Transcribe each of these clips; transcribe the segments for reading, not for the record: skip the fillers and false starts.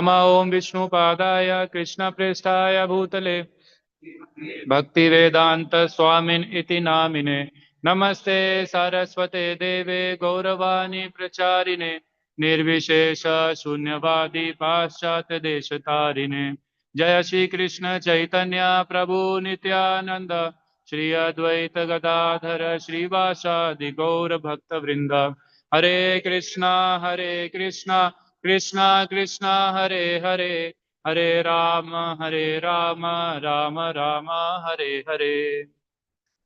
नमः ओं विष्णुपादाय कृष्णप्रेष्ठाय भूतले भक्तिवेदांत स्वामिन् इति नामिने नमस्ते सरस्वते देवे गौरवाणी प्रचारिणे निर्विशेष शून्यवादी पाश्चात्य देशतारिणे जय श्री कृष्ण चैतन्य प्रभु नित्यानंद श्री अद्वैत गदाधर श्रीवासादि गौर भक्त वृंद हरे कृष्णा कृष्णा कृष्णा हरे हरे हरे राम राम राम हरे हरे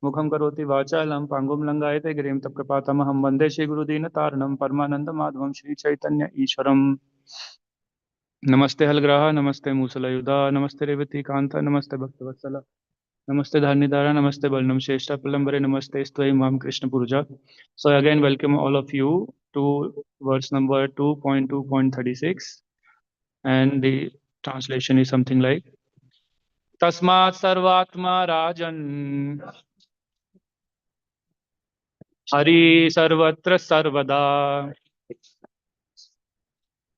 मुखं करोति वाचालं पांगुं लंघयते गिरिं तत्कृपातमहं वन्दे श्रीगुरुदीनतारणं परमानन्दमाधवं श्रीचैतन्य ईश्वरम् नमस्ते हलग्राह नमस्ते मूसलयुधा नमस्ते रेवतीकान्त नमस्ते भक्तवत्सल नमस्ते धारणिधारा नमस्ते बलनम श्रेष्ठ प्रलंबरे नमस्ते स्वयं माम कृष्ण पूजा so again welcome all of you to verse number 2.2.36 and the translation is something like तस्मात् सर्वात्मा राजन् हरि सर्वत्र सर्वदा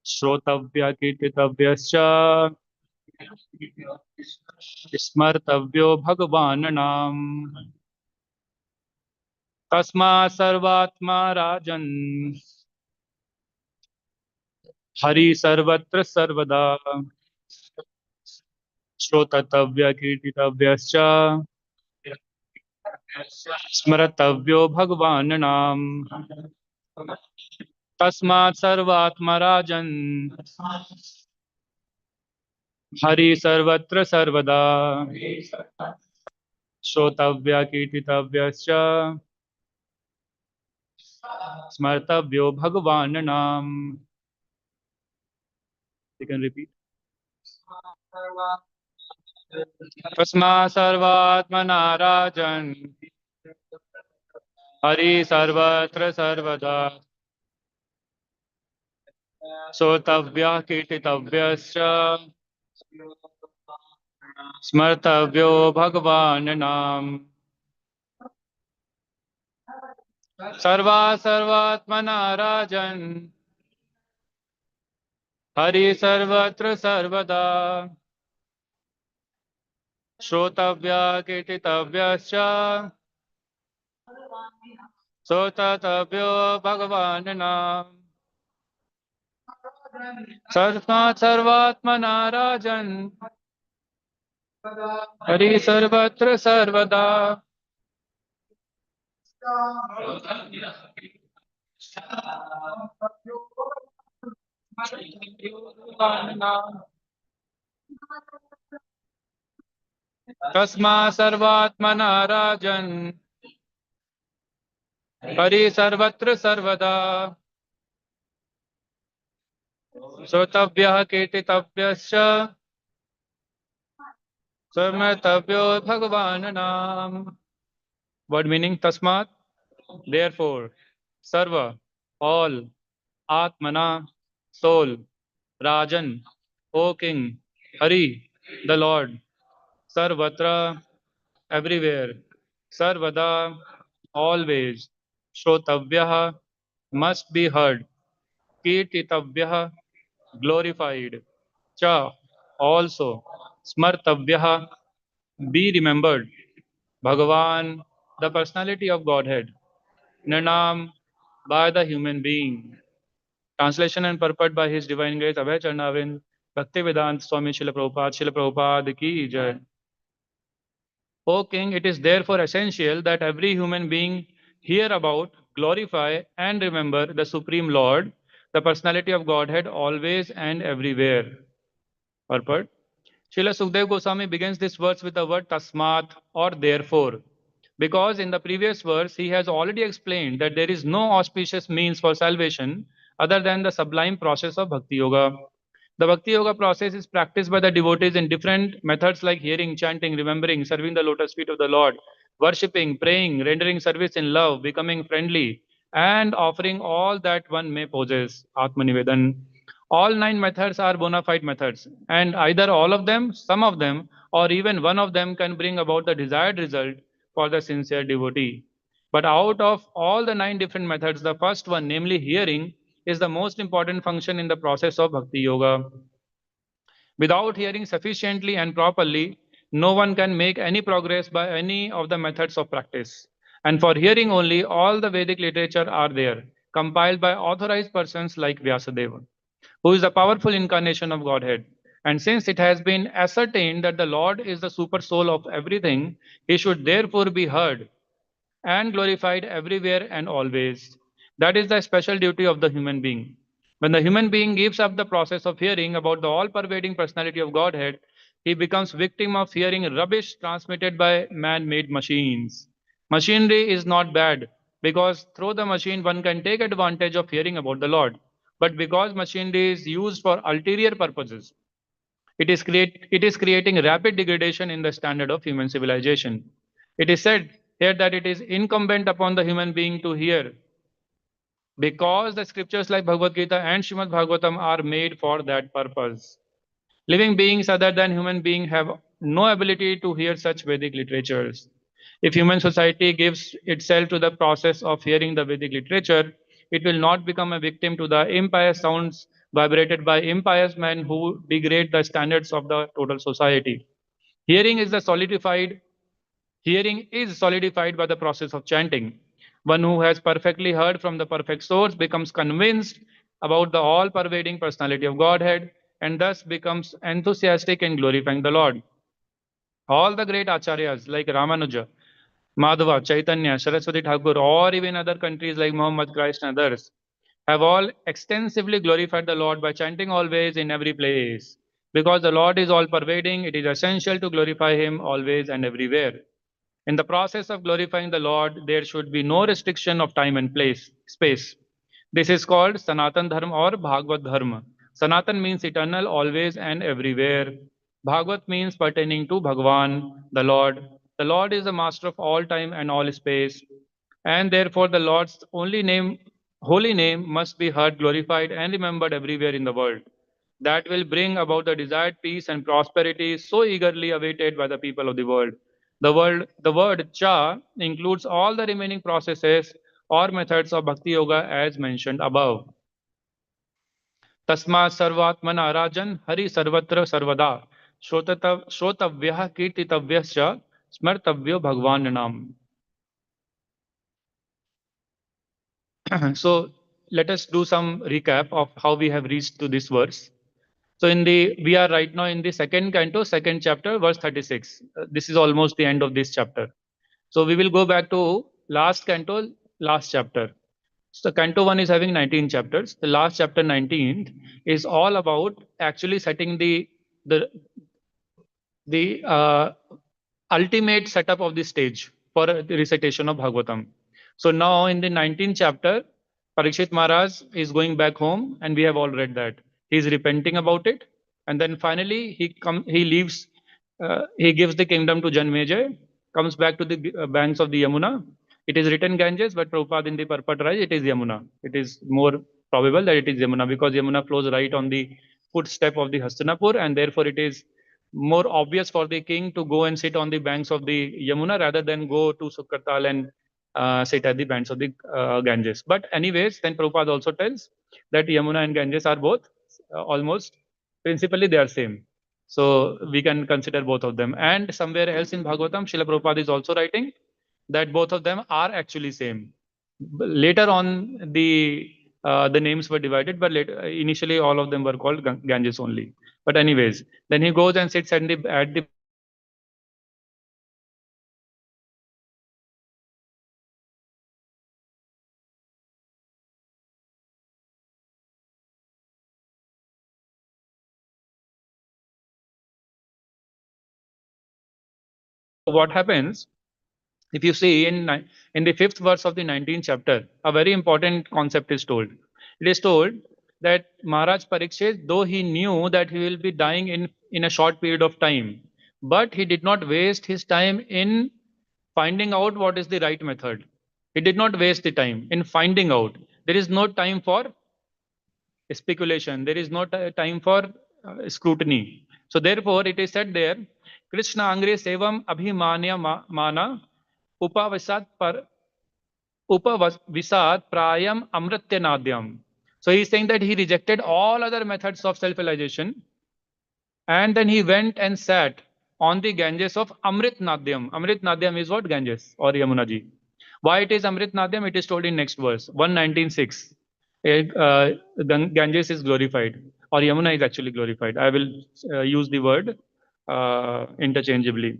श्रोतव्य कीर्तितव्यश्च स्मर्तव्यो भगवान् नाम तस्मात् सर्वात्मा राजन् हरि सर्वत्र सर्वदा श्रोतव्य कीर्तितव्यश्च स्मर्तव्यो भगवान् नाम तस्मात् सर्वात्मा राजन् हरि सर्वत्र सर्वदा श्रोतव्य कीर्तितव्यश्च स्मर्तव्यो भगवान् नाम you can repeat तस्मात् सर्वात्मना राजन् हरि सर्वत्र सर्वदा श्रोतव्यः कीर्तितव्यश्च स्मर्तव्यो भगवान् नाम सर्वात्मना राजन् हरि सर्वत्र सर्वदा श्रोतव्यः कीर्तितव्यश्च श्रोतव्यो भगवान् नाम सर्वात्मना राजन् हरि सर्वत्र सर्वदा तस्मात् सर्वात्मना राजन् हरि सर्वत्र सर्वदा श्रोतव्यः कीर्तितव्यश्च स्मर्तव्यो भगवान् नाम वर्ड मीनिंग तस्मात् therefore serve all atmana soul rajan o king hari the lord sarvatra everywhere sarvada always shrotavyah must be heard kirtitavyah glorified cha also smartavyah be remembered bhagavan the personality of godhead Nanam by the human being. Translation and purport by His Divine Grace Abhay Charnavind Bhaktivedanta Swami Srila Prabhupada ki jai. O King, it is therefore essential that every human being hear about, glorify, and remember the Supreme Lord, the personality of Godhead, always and everywhere. Purport. Srila Sukdev Goswami begins this verse with the word tasmat or therefore. Because in the previous verse, he has already explained that there is no auspicious means for salvation other than the sublime process of Bhakti Yoga. The Bhakti Yoga process is practiced by the devotees in different methods like hearing, chanting, remembering, serving the lotus feet of the Lord, worshipping, praying, rendering service in love, becoming friendly, and offering all that one may possess. Atmanivedan. All nine methods are bona fide methods, and either all of them, some of them, or even one of them can bring about the desired result for the sincere devotee. But out of all the nine different methods, the first one, namely hearing, is the most important function in the process of Bhakti Yoga. Without hearing sufficiently and properly, no one can make any progress by any of the methods of practice. And for hearing only, all the Vedic literature are there, compiled by authorized persons like Vyasadeva, who is the powerful incarnation of Godhead. And since it has been ascertained that the Lord is the super soul of everything, he should therefore be heard and glorified everywhere and always. That is the special duty of the human being. When the human being gives up the process of hearing about the all pervading personality of Godhead, he becomes victim of hearing rubbish transmitted by man made machines. Machinery is not bad because through the machine one can take advantage of hearing about the Lord. But because machinery is used for ulterior purposes, it is creating rapid degradation in the standard of human civilization. It is said here that it is incumbent upon the human being to hear because the scriptures like Bhagavad Gita and Srimad Bhagavatam are made for that purpose. Living beings other than human beings have no ability to hear such Vedic literatures. If human society gives itself to the process of hearing the Vedic literature, it will not become a victim to the impious sounds vibrated by impious men who degrade the standards of the total society. Hearing is the solidified Hearing is solidified by the process of chanting. One who has perfectly heard from the perfect source becomes convinced about the all pervading personality of Godhead and thus becomes enthusiastic in glorifying the Lord. All the great acharyas like Ramanuja, Madhava, Chaitanya, Saraswati Thakur, or even other countries like Muhammad Christ and others have all extensively glorified the Lord by chanting always in every place. Because the Lord is all pervading, it is essential to glorify Him always and everywhere. In the process of glorifying the Lord, there should be no restriction of time and space. This is called Sanatan Dharma or Bhagavad Dharma. Sanatan means eternal, always and everywhere. Bhagavat means pertaining to Bhagavan, the Lord. The Lord is the master of all time and all space, and therefore the Lord's holy name, must be heard, glorified, and remembered everywhere in the world. That will bring about the desired peace and prosperity so eagerly awaited by the people of the world. The word cha includes all the remaining processes or methods of bhakti yoga as mentioned above. तस्मात् सर्वात्मना राजन् हरि सर्वत्र सर्वदा श्रोतव्यः कीर्तितव्यश्च स्मर्तव्यो भगवान नाम. So let us do some recap of how we have reached to this verse. So we are right now in the second canto, second chapter, verse 36. This is almost the end of this chapter. So we will go back to last canto, last chapter. So canto 1 is having 19 chapters. The last chapter 19th is all about actually setting the the ultimate setup of the stage for the recitation of Bhagavatam. So now in the 19th chapter, Parikshit Maharaj is going back home, and we have all read that. He is repenting about it, and then finally he leaves, he gives the kingdom to Janmejay, comes back to the banks of the Yamuna. It is written Ganges, but Prabhupada in the purport writes it is Yamuna. It is more probable that it is Yamuna because Yamuna flows right on the footstep of the Hastinapur, and therefore it is more obvious for the king to go and sit on the banks of the Yamuna rather than go to Sukratal and sit at the banks of the Ganges. But anyways, then Prabhupada also tells that Yamuna and Ganges are both almost principally they are same. So we can consider both of them. And somewhere else in Bhagavatam, Srila Prabhupada is also writing that both of them are actually same. Later on, the names were divided, but initially all of them were called Ganges only. But anyways, then he goes and sits at the what happens if you see in the fifth verse of the 19th chapter, a very important concept is told. It is told that Maharaj Parikshit, though he knew that he will be dying in a short period of time, but he did not waste his time in finding out what is the right method. He did not waste the time in finding out. There is no time for speculation. There is no time for scrutiny. So therefore, it is said there, Krishna Angre Sevam Abhimanya Mana Upavasat par Upavisat Prayam Amrityanadyam. So he is saying that he rejected all other methods of self-realization And then he went and sat on the Ganges of Amrit Nadyam. Amrit Nadyam is what? Ganges or Yamuna ji. Why it is Amrit Nadyam? It is told in next verse, 119.6. Ganges is glorified, or Yamuna is actually glorified. I will use the word interchangeably,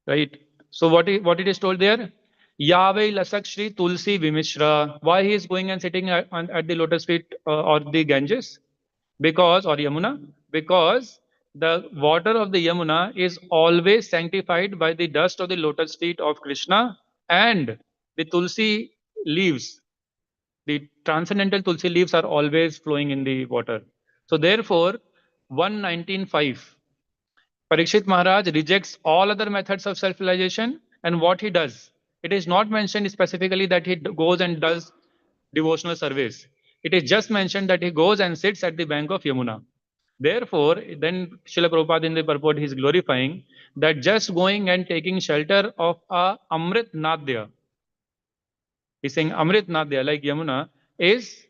right? So what it is told there? Yahweh Lasak Shri Tulsi Vimishra. Why he is going and sitting at the lotus feet or the Ganges? Because, or Yamuna, because the water of the Yamuna is always sanctified by the dust of the lotus feet of Krishna, and the Tulsi leaves, the transcendental Tulsi leaves are always flowing in the water. So therefore, 119.5, Parikshit Maharaj rejects all other methods of self-realization, and what he does, it is not mentioned specifically that he goes and does devotional service. It is just mentioned that he goes and sits at the bank of Yamuna. Therefore, then Srila Prabhupada in the purport he is glorifying that just going and taking shelter of a Amrit Nadya, he's saying Amrit Nadya like Yamuna is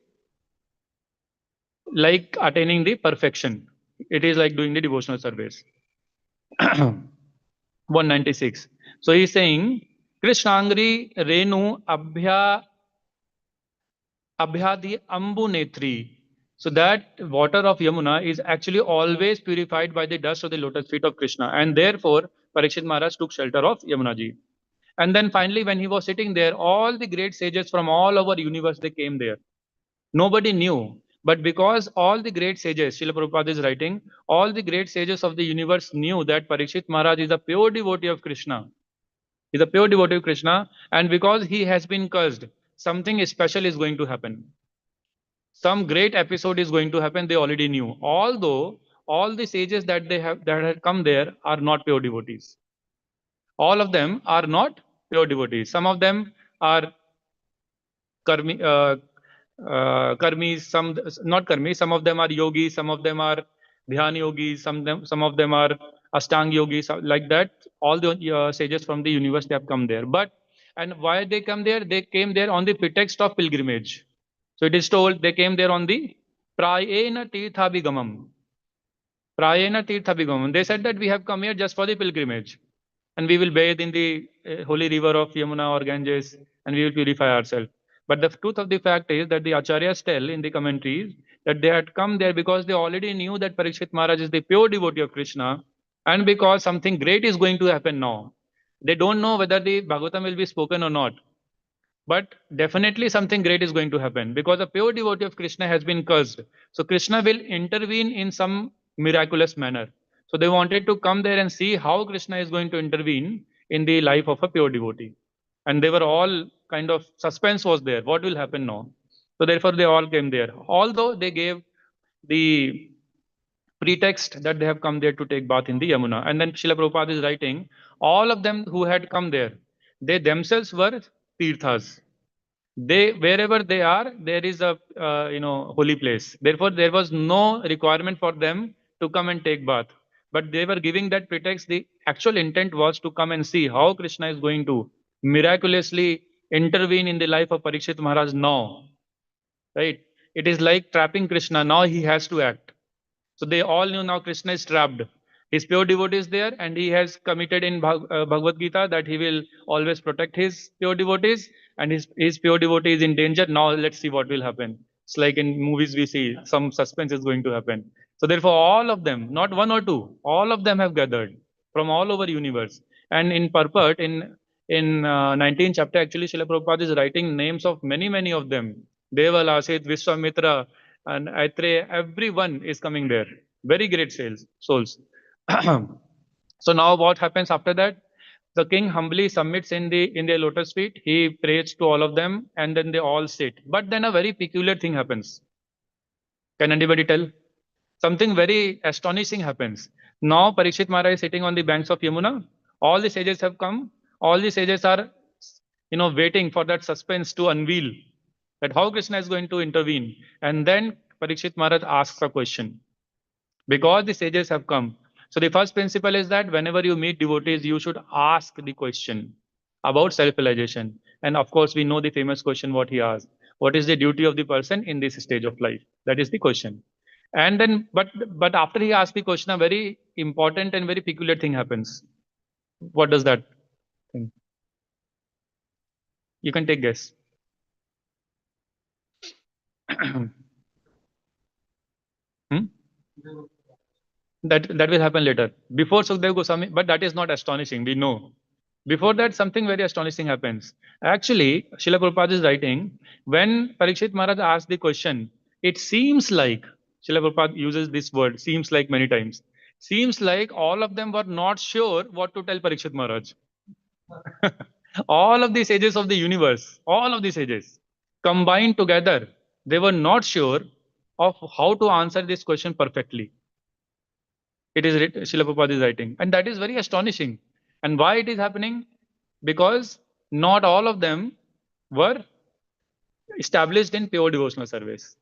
like attaining the perfection. It is like doing the devotional service. 196. So he's saying Krishnangri Renu Abhyadi Ambu Netri. So that water of Yamuna is actually always purified by the dust of the lotus feet of Krishna. And therefore, Parikshit Maharaj took shelter of Yamuna ji. And then finally, when he was sitting there, all the great sages from all over universe, they came there. Nobody knew. But because all the great sages, Srila Prabhupada is writing, all the great sages of the universe knew that Parikshit Maharaj is a pure devotee of Krishna. He's a pure devotee of Krishna. And because he has been cursed, something special is going to happen. Some great episode is going to happen. They already knew. Although all the sages that had come there are not pure devotees. All of them are not pure devotees. Some of them are karmi, karmis, some not karmis. Some of them are yogis. Some of them are dhyan yogis. Some of them are ashtang yogis. Like that, all the sages from the universe they have come there. But and why they come there? They came there on the pretext of pilgrimage. So it is told they came there on the prayena tirthabhigamam. Prayena tirthabhigamam. They said that we have come here just for the pilgrimage, and we will bathe in the holy river of Yamuna or Ganges, and we will purify ourselves. But the truth of the fact is that the acharyas tell in the commentaries that they had come there because they already knew that Parikshit Maharaj is the pure devotee of Krishna, and because something great is going to happen now. They don't know whether the Bhagavatam will be spoken or not. But definitely something great is going to happen because a pure devotee of Krishna has been cursed. So Krishna will intervene in some miraculous manner. So they wanted to come there and see how Krishna is going to intervene in the life of a pure devotee. And they were all kind of suspense was there. What will happen now? So therefore they all came there. Although they gave the pretext that they have come there to take bath in the Yamuna. And then Srila Prabhupada is writing, all of them who had come there, they themselves were tirthas. They wherever they are, there is a holy place. Therefore, there was no requirement for them to come and take bath. But they were giving that pretext. The actual intent was to come and see how Krishna is going to miraculously intervene in the life of Parikshit Maharaj now. Right? It is like trapping Krishna. Now he has to act. So they all knew now Krishna is trapped. His pure devotee is there, and he has committed in Bhagavad Gita that he will always protect his pure devotees, and his pure devotee is in danger. Now let's see what will happen. It's like in movies we see some suspense is going to happen. So therefore, all of them, not one or two, all of them have gathered from all over universe. And in purport, in 19th chapter, actually, Srila Prabhupada is writing names of many of them. Deva, Lasit, Vishwamitra, and Aitreya, everyone is coming there. Very great souls. So now what happens after that? The king humbly submits in their lotus feet. He prays to all of them, and then they all sit. But then a very peculiar thing happens. Can anybody tell? Something very astonishing happens. Now Parikshit Maharaj is sitting on the banks of Yamuna. All the sages have come. All the sages are, waiting for that suspense to unveil that how Krishna is going to intervene. And then Parikshit Maharaj asks a question because the sages have come. So the first principle is that whenever you meet devotees, you should ask the question about self-realization. And of course, we know the famous question what he asked. What is the duty of the person in this stage of life? That is the question. And then, but after he asked the question, a very important and very peculiar thing happens. What does that thing? You can take guess. Hmm? That will happen later. Before Sukdev Goswami, but that is not astonishing. We know. Before that, something very astonishing happens. Actually, Srila Prabhupada is writing, when Parikshit Maharaj asked the question, it seems like, Srila Prabhupada uses this word, seems like many times. Seems like all of them were not sure what to tell Parikshit Maharaj. All of the sages of the universe, all of the sages combined together, they were not sure of how to answer this question perfectly. It is Srila Prabhupada is writing. And that is very astonishing. And why it is happening? Because not all of them were established in pure devotional service.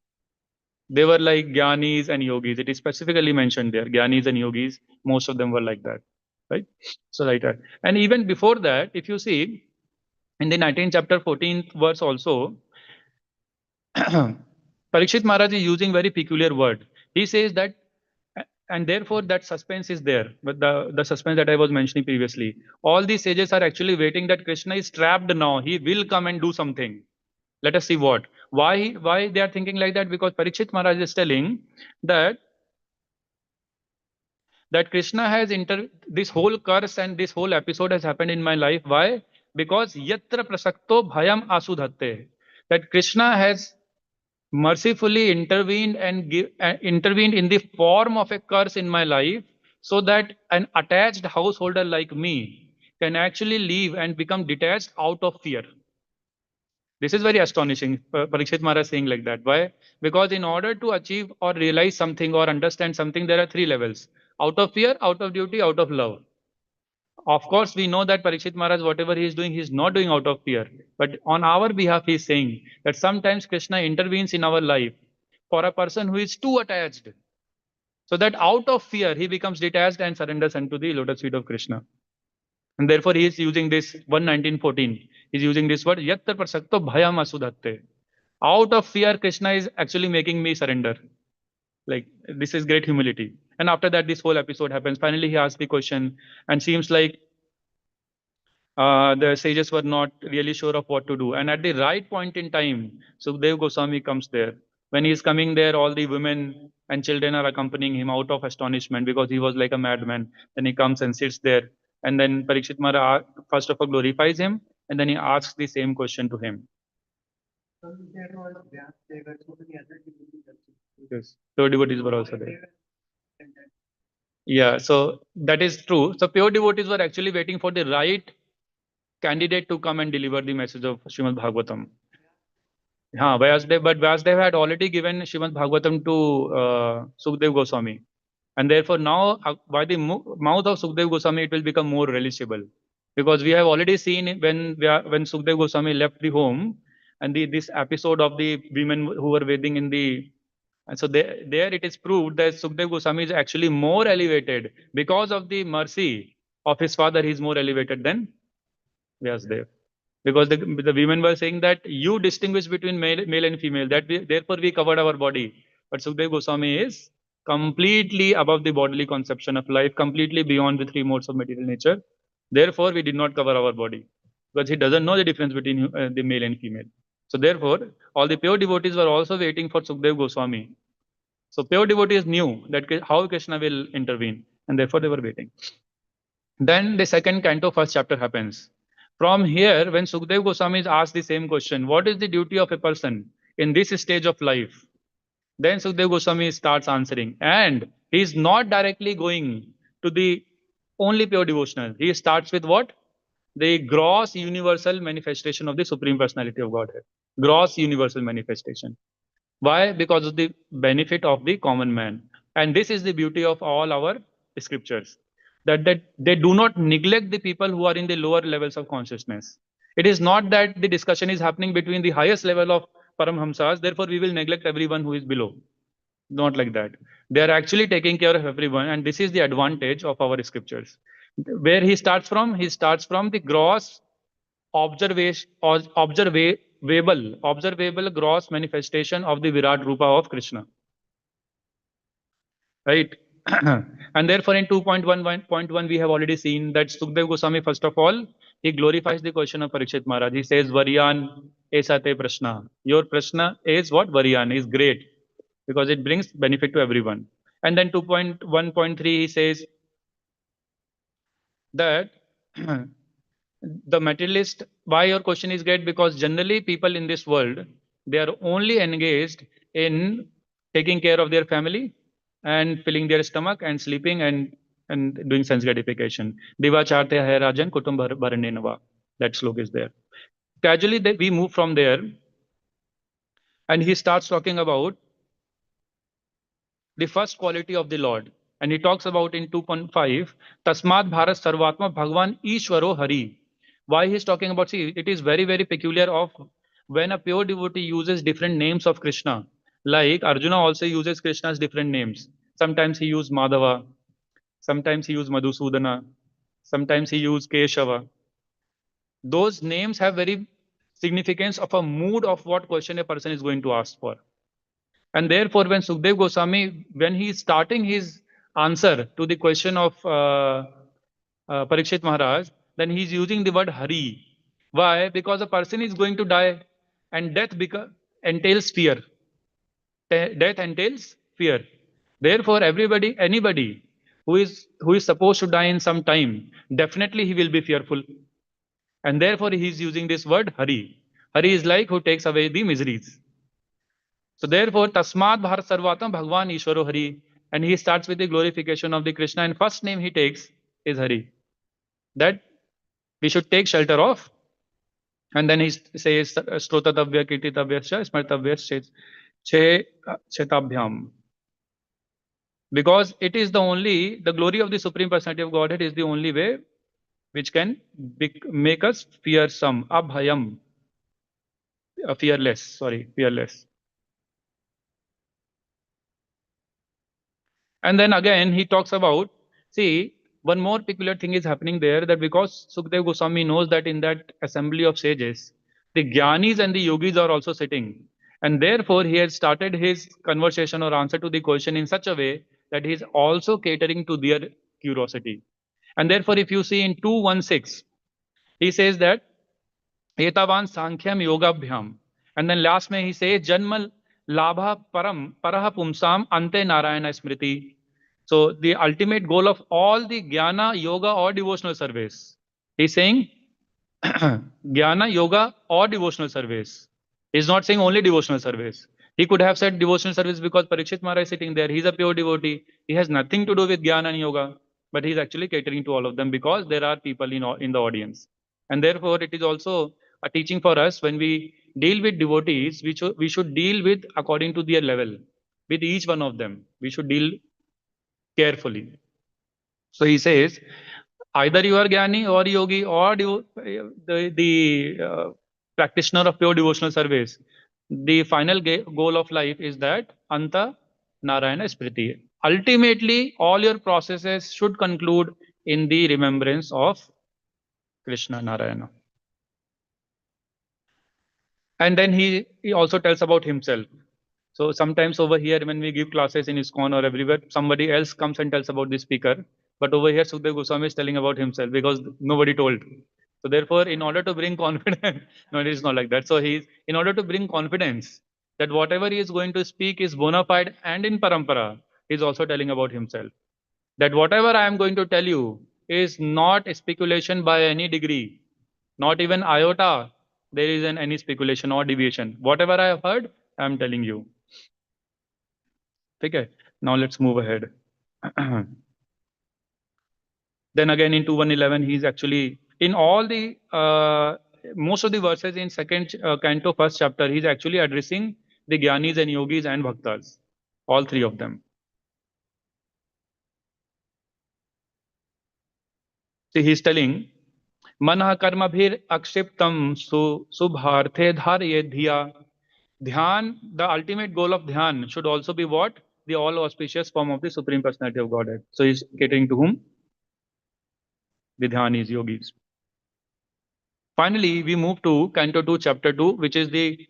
They were like Gyanis and Yogis. It is specifically mentioned there. Gyanis and Yogis, most of them were like that. Right? So like that. And even before that, if you see in the 19th chapter, 14th verse also, Parikshit Maharaj is using very peculiar word. He says that, and therefore that suspense is there. But the suspense that I was mentioning previously, all these sages are actually waiting that Krishna is trapped now. He will come and do something. Let us see what. Why they are thinking like that? Because Parikshit Maharaj is telling that Krishna has this whole curse and this whole episode has happened in my life. Why? Because yatra prasakto bhayam asudhatte. That Krishna has mercifully intervened and intervened in the form of a curse in my life so that an attached householder like me can actually leave and become detached out of fear. This is very astonishing. Parikshit Maharaj saying like that. Why? Because in order to achieve or realize something or understand something, there are three levels: out of fear, out of duty, out of love. Of course, we know that Parikshit Maharaj, whatever he is doing, he is not doing out of fear. But on our behalf, he is saying that sometimes Krishna intervenes in our life for a person who is too attached. So that out of fear, he becomes detached and surrenders unto the lotus feet of Krishna. And therefore, he is using this 119:14. He is using this word, Yatta prasakto bhayam asudhatte. Out of fear, Krishna is actually making me surrender. Like, this is great humility. And after that, this whole episode happens. Finally, he asks the question, and seems like the sages were not really sure of what to do. And at the right point in time, Sukdev Goswami comes there. When he is coming there, all the women and children are accompanying him out of astonishment because he was like a madman. Then he comes and sits there. And then Parikshit Maharaj first of all glorifies him, and then he asks the same question to him. Yes, pure devotees were also there. Yeah, so that is true. So pure devotees were actually waiting for the right candidate to come and deliver the message of Srimad Bhagavatam. Vyasdev, but Vyasdev had already given Srimad Bhagavatam to Sukdev Goswami. And therefore now, by the mouth of Sukdev Goswami, it will become more relishable. Because we have already seen when Sukdev Goswami left the home, and this episode of the women who were waiting in the, and so there it is proved that Sukdev Goswami is actually more elevated because of the mercy of his father. He is more elevated than Vyasdev. Because the women were saying that you distinguish between male and female, that therefore we covered our body. But Sukdev Goswami is completely above the bodily conception of life, completely beyond the three modes of material nature. Therefore, we did not cover our body because he doesn't know the difference between the male and female. So therefore, all the pure devotees were also waiting for Sukdev Goswami. So pure devotees knew that how Krishna will intervene, and therefore they were waiting. Then the second canto, first chapter happens. From here, when Sukdev Goswami is asked the same question, what is the duty of a person in this stage of life? Then Sukdev Goswami starts answering. And he is not directly going to the only pure devotional. He starts with what? The gross universal manifestation of the Supreme Personality of Godhead. Gross universal manifestation. Why? Because of the benefit of the common man. And this is the beauty of all our scriptures. That they do not neglect the people who are in the lower levels of consciousness. It is not that the discussion is happening between the highest level of Paramhamsas, therefore we will neglect everyone who is below. Not like that. They are actually taking care of everyone, and this is the advantage of our scriptures. Where he starts from? He starts from the gross observation or observable gross manifestation of the Virat Rupa of Krishna. right? And therefore, in 2.11.1, we have already seen that Sukhdev Goswami, first of all, he glorifies the question of Parikshit Maharaj. He says, Varyan esate prashna. Your prashna is what? Varyan is great because it brings benefit to everyone. And then 2.1.3, he says that the materialist, why your question is great, because generally people in this world, they are only engaged in taking care of their family and filling their stomach and sleeping and doing sense gratification. Diva charte hai rajan kutum bharane nava. That slok is there. Gradually we move from there, and he starts talking about the first quality of the Lord. And he talks about in 2.5, Tasmat Bharat Sarvatma Bhagwan Ishwaro Hari. Why he's talking about, see, it is very, very peculiar of when a pure devotee uses different names of Krishna. Like Arjuna also uses Krishna's different names. Sometimes he used Madhava, sometimes he used Madhusudana, sometimes he used Keshava. Those names have very significance of a mood of what question a person is going to ask for. And therefore, when Sukhdev Goswami, when he is starting his answer to the question of Parikshit Maharaj, then he is using the word Hari. Why? Because a person is going to die, and entails fear. Death entails fear. Therefore, anybody who is supposed to die in some time, definitely he will be fearful, and therefore he is using this word Hari. Hari is like who takes away the miseries. So therefore, Tasmat Bharat Sarvatam Bhagwan Ishwaro Hari. And he starts with the glorification of the Krishna. And first name he takes is Hari. That we should take shelter of. And then he says, Strotatavya Kirtitavya Smartavya Chetabhyam. Because it is the glory of the Supreme Personality of Godhead is the only way which can make us fearsome, abhayam, fearless. And then again, he talks about, see, one more peculiar thing is happening there, that because Sukhdev Goswami knows that in that assembly of sages, the Gyanis and the Yogis are also sitting. And therefore, he has started his conversation or answer to the question in such a way that he is also catering to their curiosity. And therefore, if you see in 2.16, he says that एतावान सांख्यम योगाभ्याम, and then last में he says जन्म लाभा परह पुंसाम ante narayana smriti. So the ultimate goal of all the jnana, yoga or devotional service, he's saying jnana, yoga or devotional service. He's not saying only devotional service. He could have said devotional service because Parikshit Maharaj is sitting there. He's a pure devotee. He has nothing to do with jnana and yoga, but he's actually catering to all of them because there are people in the audience. And therefore, it is also a teaching for us when we deal with devotees, we should deal with according to their level. With each one of them, we should deal carefully. So he says, either you are Jnani or Yogi or the practitioner of pure devotional service, the final goal of life is that Anta Narayana Smriti. Ultimately, all your processes should conclude in the remembrance of Krishna Narayana. And then he also tells about himself. So sometimes over here, when we give classes in ISKCON or everywhere, somebody else comes and tells about the speaker. But over here, Sukhdev Goswami is telling about himself because nobody told. So therefore, in order to bring confidence, no, it is not like that. So in order to bring confidence that whatever he is going to speak is bona fide and in parampara, he is also telling about himself. That whatever I am going to tell you is not a speculation by any degree, not even iota. There is any speculation or deviation. Whatever I have heard, I am telling you. Okay, now let's move ahead. Then again in 2.1.11, he's actually in all the most of the verses in second canto, first chapter, he's actually addressing the Gyanis and Yogis and Bhaktas, all three of them. See, he's telling, Manah karmabhir akshiptam subharthe dharye dhiya. Dhyan, the ultimate goal of dhyan should also be what? The all auspicious form of the Supreme Personality of Godhead. So he's catering to whom? The dhyanis, yogis. Finally, we move to Canto 2, Chapter 2, which is the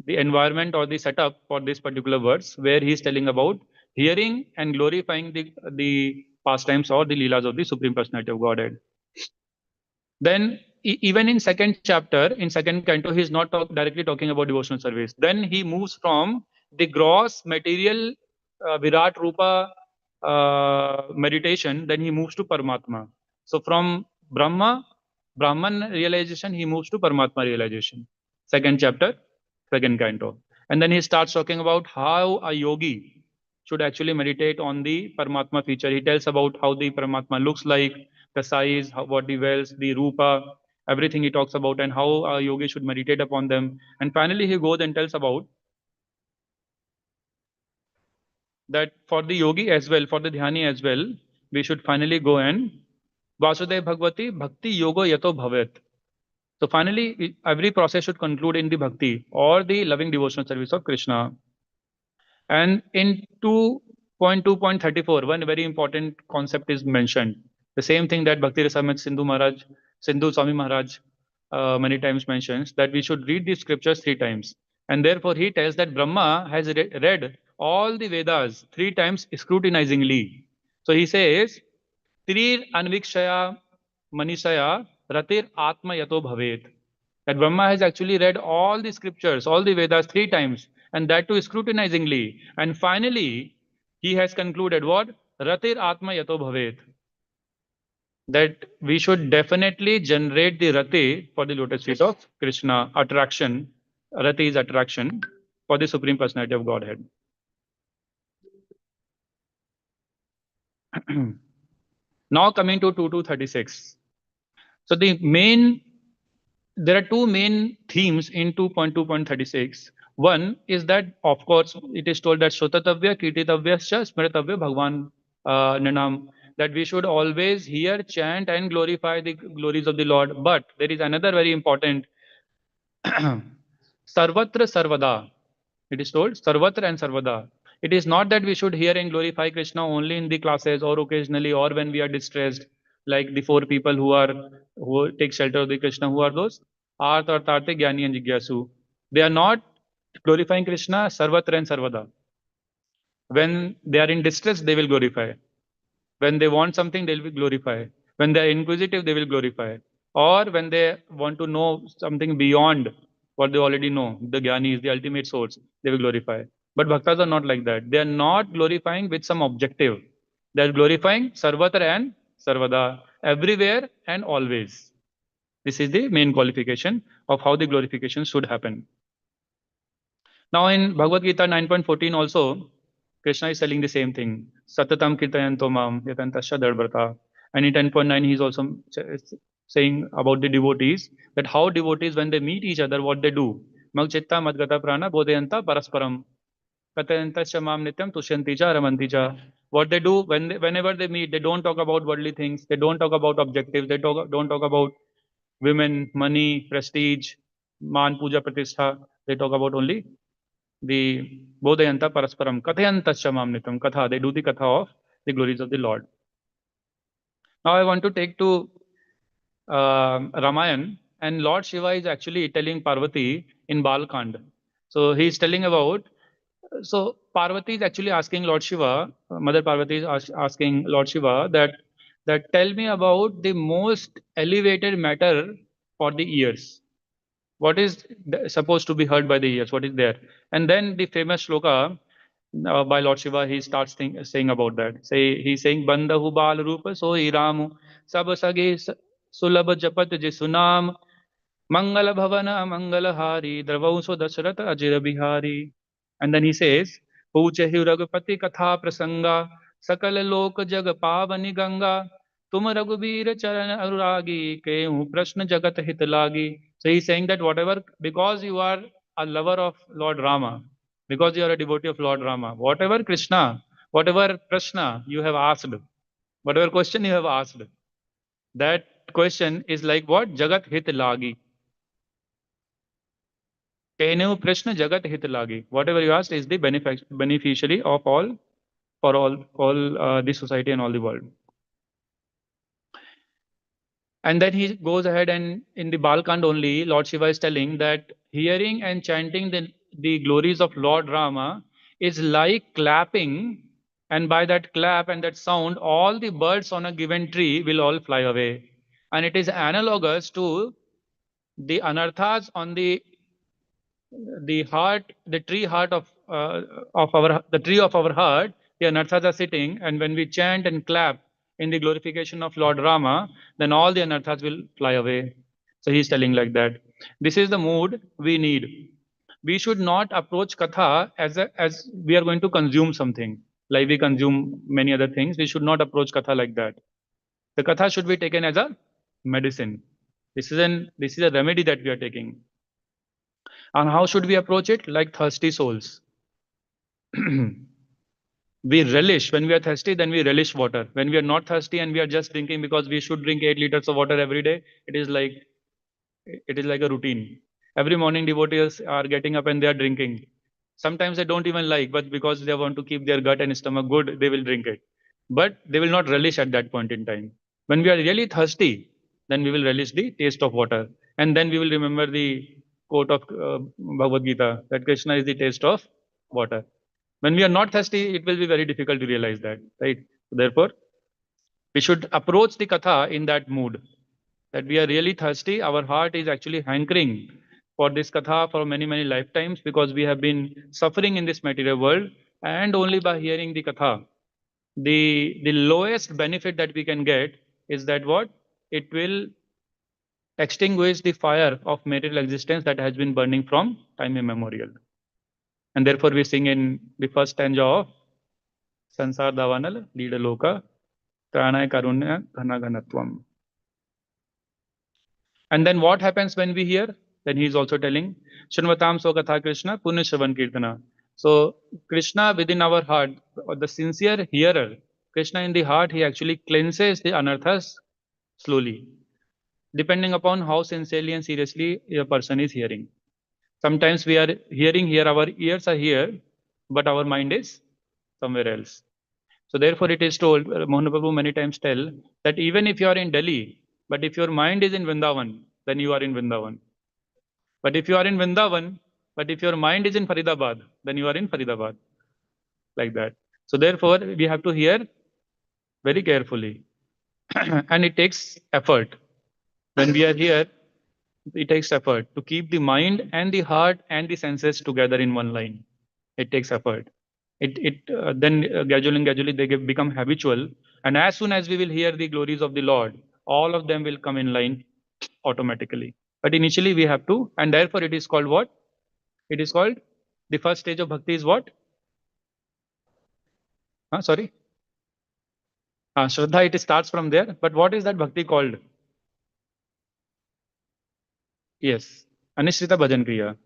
environment or the setup for this particular verse, where he is telling about hearing and glorifying the pastimes or the leelas of the Supreme Personality of Godhead. Then even in second chapter, in second canto, he is not directly talking about devotional service. Then he moves from the gross material Virat Rupa meditation, then he moves to Paramatma. So from Brahman realization, he moves to Paramatma realization. Second chapter, second canto. And then he starts talking about how a yogi should actually meditate on the Paramatma feature. He tells about how the Paramatma looks like, the size, what the wells, the rupa, everything he talks about, and how a yogi should meditate upon them. And finally, he goes and tells about that for the yogi as well, for the dhyani as well, we should finally go and Vasudev Bhagavati Bhakti Yoga Yato Bhavet. So finally, every process should conclude in the bhakti or the loving devotional service of Krishna. And in 2.2.34, one very important concept is mentioned. The same thing that Bhakti Rasamrita Sindhu Swami Maharaj many times mentions, that we should read the scriptures 3 times. And therefore, he tells that Brahma has read all the Vedas 3 times scrutinizingly. So he says, Trir Anvikshaya Manishaya Ratir Atma Yato Bhavet. That Brahma has actually read all the scriptures, all the Vedas 3 times, and that too scrutinizingly. And finally, he has concluded what? Ratir Atma Yato Bhavet. That we should definitely generate the Rati for the lotus feet of Krishna, attraction. Rati is attraction for the Supreme Personality of Godhead. Now coming to 2236. So there are two main themes in 2.2.36. One is that, of course, it is told that Shotatavya, Kirtitavya, Smritavya, Bhagwan Nanam, that we should always hear, chant, and glorify the glories of the Lord. But there is another very important Sarvatra Sarvada. It is told Sarvatra and Sarvada. It is not that we should hear and glorify Krishna only in the classes or occasionally or when we are distressed, like the 4 people who take shelter of the Krishna. Who are those? Artha, Arthartha, Jnani, and Jigyasu. They are not glorifying Krishna Sarvatra and Sarvada. When they are in distress, they will glorify. When they want something, they will glorify. When they are inquisitive, they will glorify. Or when they want to know something beyond what they already know, the Jnani is the ultimate source, they will glorify. But bhaktas are not like that. They are not glorifying with some objective. They are glorifying Sarvatra and Sarvada, everywhere and always. This is the main qualification of how the glorification should happen. Now in Bhagavad Gita 9.14 also, Krishna is telling the same thing. Satatam kirtayanto mam yatantasya darbrata. And in 10.9 he is also saying about the devotees, that how devotees when they meet each other, what they do. Magchitta madgata prana bodhayanta parasparam. Katayantasya mam nityam tushyanti cha ramanti cha. What they do whenever they meet, they don't talk about worldly things, they don't talk about objectives, don't talk about women, money, prestige, man, puja, pratishtha. They talk about only the bodhayanta parasparam kathayantasya mamnitam katha. They do the katha of the glories of the Lord. Now I want to take to Ramayan, and Lord Shiva is actually telling Parvati in Balkand. So he is telling about. So Parvati is actually asking Lord Shiva, Mother Parvati is asking Lord Shiva that tell me about the most elevated matter for the ears. What is supposed to be heard by the ears? What is there? And then the famous shloka by Lord Shiva, he starts saying about that. He's saying, Bandahu bal rupa so iramu, sab sage sulabh japat jisunam, Mangala Bhavana Mangala Hari, Dravauso Dasharatha Ajira Bihari. And then he says, Puchahi Raghupati Katha Prasanga, Sakala Loka Jag Pavani Ganga, Tum Raghubir Charan Aruragi, Kehu Prashna Jagat Hitalagi. So he's saying that whatever, because you are a lover of Lord Rama, because you are a devotee of Lord Rama, whatever Krishna, whatever Prashna you have asked, whatever question you have asked, that question is like what? Jagat Hitalagi. Kehnehu Prashna Jagat Hit Lagi. Whatever you asked is the beneficiary of all, for all the society and all the world. And then he goes ahead and in the Balkand only, Lord Shiva is telling that hearing and chanting the glories of Lord Rama is like clapping And by that clap and that sound, all the birds on a given tree will all fly away. And it is analogous to the anarthas on the heart, the tree heart of our the tree of our heart. The anarthas are sitting, and when we chant and clap in the glorification of Lord Rama, then all the anarthas will fly away. So he's telling like that. This is the mood we need. We should not approach katha as we are going to consume something, like we consume many other things. We should not approach katha like that. The katha should be taken as a medicine. This is a remedy that we are taking. And how should we approach it? Like thirsty souls. We relish when we are thirsty, then we relish water. When we are not thirsty and we are just drinking because we should drink 8 liters of water every day, it is like a routine. Every morning devotees are getting up and they are drinking. Sometimes they don't even like, but because they want to keep their gut and stomach good, they will drink it. But they will not relish at that point in time. When we are really thirsty, then we will relish the taste of water. And then we will remember the quote of Bhagavad Gita that Krishna is the taste of water. When we are not thirsty, it will be very difficult to realize that, right? Therefore, we should approach the katha in that mood that we are really thirsty. Our heart is actually hankering for this katha for many, many lifetimes because we have been suffering in this material world. And only by hearing the katha, the lowest benefit that we can get is that what? It will extinguish the fire of material existence that has been burning from time immemorial. And therefore, we sing in the first stanza of Sansar Davanal, Lead Loka, Tranaya Karunya Ghanaganatvam. And then what happens when we hear? Then he is also telling, Shrunvatam Sokatha Krishna Punya Shravan Kirtana. So Krishna within our heart, or the sincere hearer, Krishna in the heart, he actually cleanses the anarthas slowly, depending upon how sincerely and seriously a person is hearing. Sometimes we are hearing here, our ears are here, but our mind is somewhere else. So therefore, it is told, Mohan Prabhu many times tell that even if you are in Delhi, but if your mind is in Vrindavan, then you are in Vrindavan. But if you are in Vrindavan, but if your mind is in Faridabad, then you are in Faridabad, like that. So therefore, we have to hear very carefully, and it takes effort. When we are here, it takes effort to keep the mind and the heart and the senses together in one line. It takes effort. Then gradually they become habitual, and as soon as we will hear the glories of the Lord, all of them will come in line automatically. But initially we have to, and therefore it is called what? It is called the first stage of bhakti is what? Sorry, Shraddha. It starts from there. But what is that bhakti called? Yes, Anishrita Bhajan Kriya.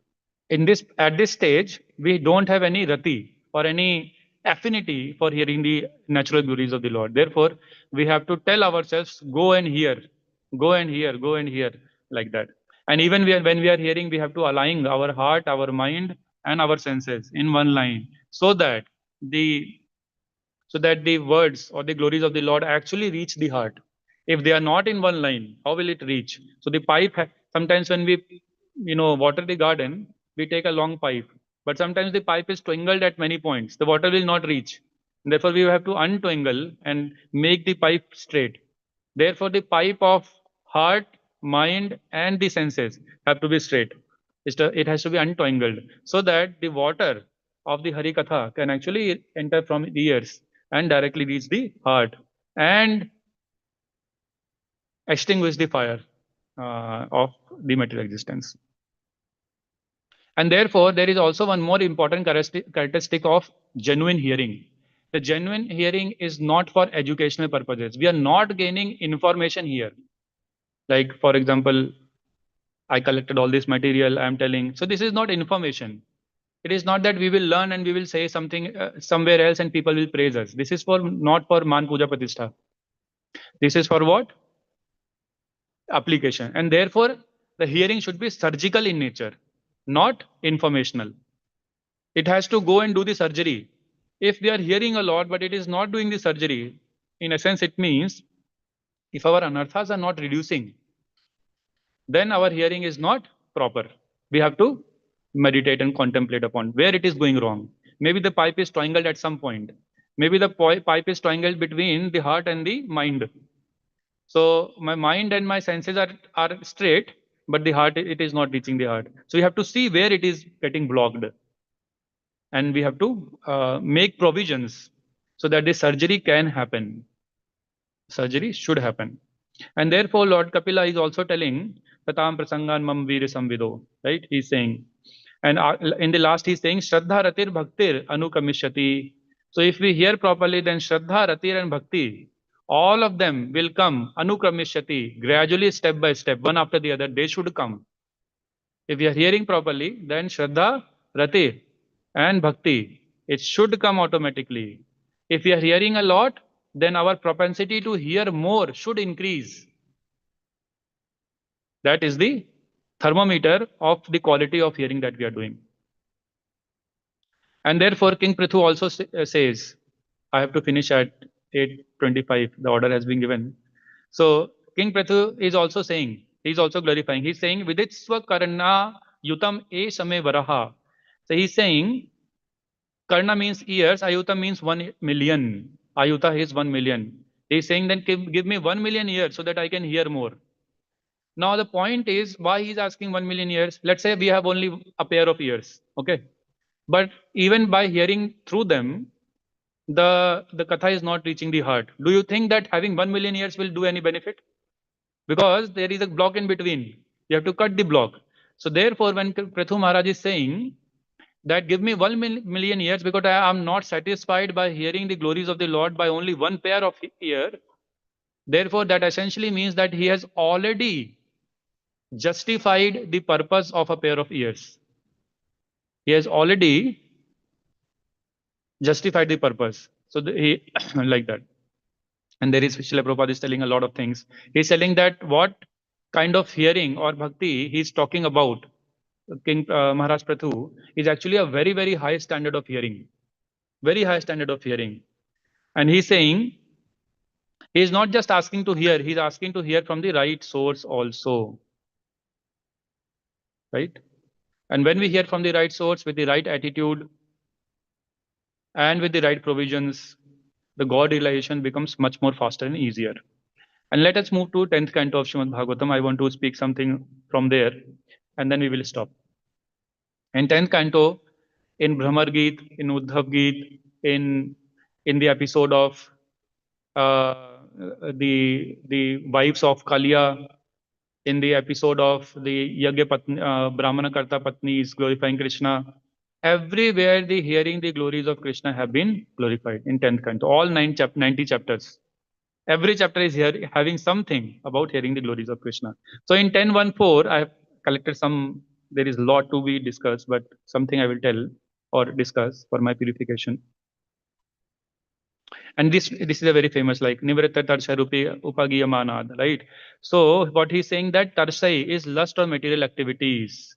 In this At this stage, we don't have any rati or any affinity for hearing the natural glories of the Lord. Therefore, we have to tell ourselves, go and hear, go and hear, go and hear, like that. And even when we are hearing, we have to align our heart, our mind, and our senses in one line, the so that the words or the glories of the Lord actually reach the heart. If they are not in one line, how will it reach? So the sometimes when we, water the garden, we take a long pipe, but sometimes the pipe is tangled at many points. The water will not reach. Therefore, we have to untangle and make the pipe straight. Therefore, the pipe of heart, mind, and the senses have to be straight. It has to be untangled so that the water of the Hari Katha can actually enter from the ears and directly reach the heart and extinguish the fire of the material existence. And therefore, there is also one more important characteristic of genuine hearing. The genuine hearing is not for educational purposes. We are not gaining information here. Like, for example, I collected all this material, I am telling. So, this is not information. It is not that we will learn and we will say something somewhere else and people will praise us. This is for not for Man Puja Pratishtha. This is for what? Application. And therefore, the hearing should be surgical in nature, not informational. It has to go and do the surgery. If we are hearing a lot, but it is not doing the surgery, in a sense, it means if our anarthas are not reducing, then our hearing is not proper. We have to meditate and contemplate upon where it is going wrong. Maybe the pipe is tangled at some point. Maybe the pipe is tangled between the heart and the mind. So my mind and my senses are straight, but the heart, it is not reaching the heart. So we have to see where it is getting blocked, and we have to make provisions so that the surgery can happen. Surgery should happen. And therefore, Lord Kapila is also telling, Tatam prasangan mam vir samvido, right? He's saying, and in the last, he's saying, Shraddha ratir bhaktir anukamishati. So if we hear properly, then Shraddha, ratir, and bhakti, all of them will come anukamishati, gradually, step by step, one after the other, they should come. If we are hearing properly, then Shraddha, ratir, and bhakti, it should come automatically. If we are hearing a lot, then our propensity to hear more should increase. That is the thermometer of the quality of hearing that we are doing. And therefore, King Prithu also says, I have to finish at 8:25. The order has been given. So King Prithu is also saying, he's also glorifying. He's saying, Viditsva karna yutam e same varaha. So he's saying, karna means ears, ayuta means 1,000,000. Ayuta is 1,000,000. He's saying, then give me 1,000,000 ears so that I can hear more. Now the point is why he's asking 1,000,000 ears. Let's say we have only a pair of ears, okay? But even by hearing through them, the katha is not reaching the heart. Do you think that having 1,000,000 ears will do any benefit? Because there is a block in between. You have to cut the block. So therefore, when Prithu Maharaj is saying that give me 1,000,000 ears because I am not satisfied by hearing the glories of the Lord by only one pair of ear, therefore that essentially means that he has already justified the purpose of a pair of ears. He has already justified the purpose. So he like that. And there is Srila Prabhupada is telling a lot of things. He's telling that what kind of hearing or bhakti he's talking about, King Maharaj Prathu, is actually a very, very high standard of hearing. Very high standard of hearing. And he's saying, he's not just asking to hear, he's asking to hear from the right source also. Right? And when we hear from the right source with the right attitude and with the right provisions, the God realization becomes much more faster and easier. And let us move to 10th canto of Srimad Bhagavatam. I want to speak something from there, and then we will stop. In 10th canto, in Brahmar Geet, in Uddhav Geet, in the episode of the wives of Kaliya, in the episode of the Yagya Patni, Brahmana Karta Patnis glorifying Krishna, everywhere the hearing the glories of Krishna have been glorified in 10th canto, all 90 chapters. Every chapter is here having something about hearing the glories of Krishna. So in 10.1.4, I have collected some, there is a lot to be discussed, but something I will tell or discuss for my purification. And this is a very famous, like Nivritta Tarsai Rupi Upagiyamanad, right? So what he's saying that Tarsai is lust or material activities.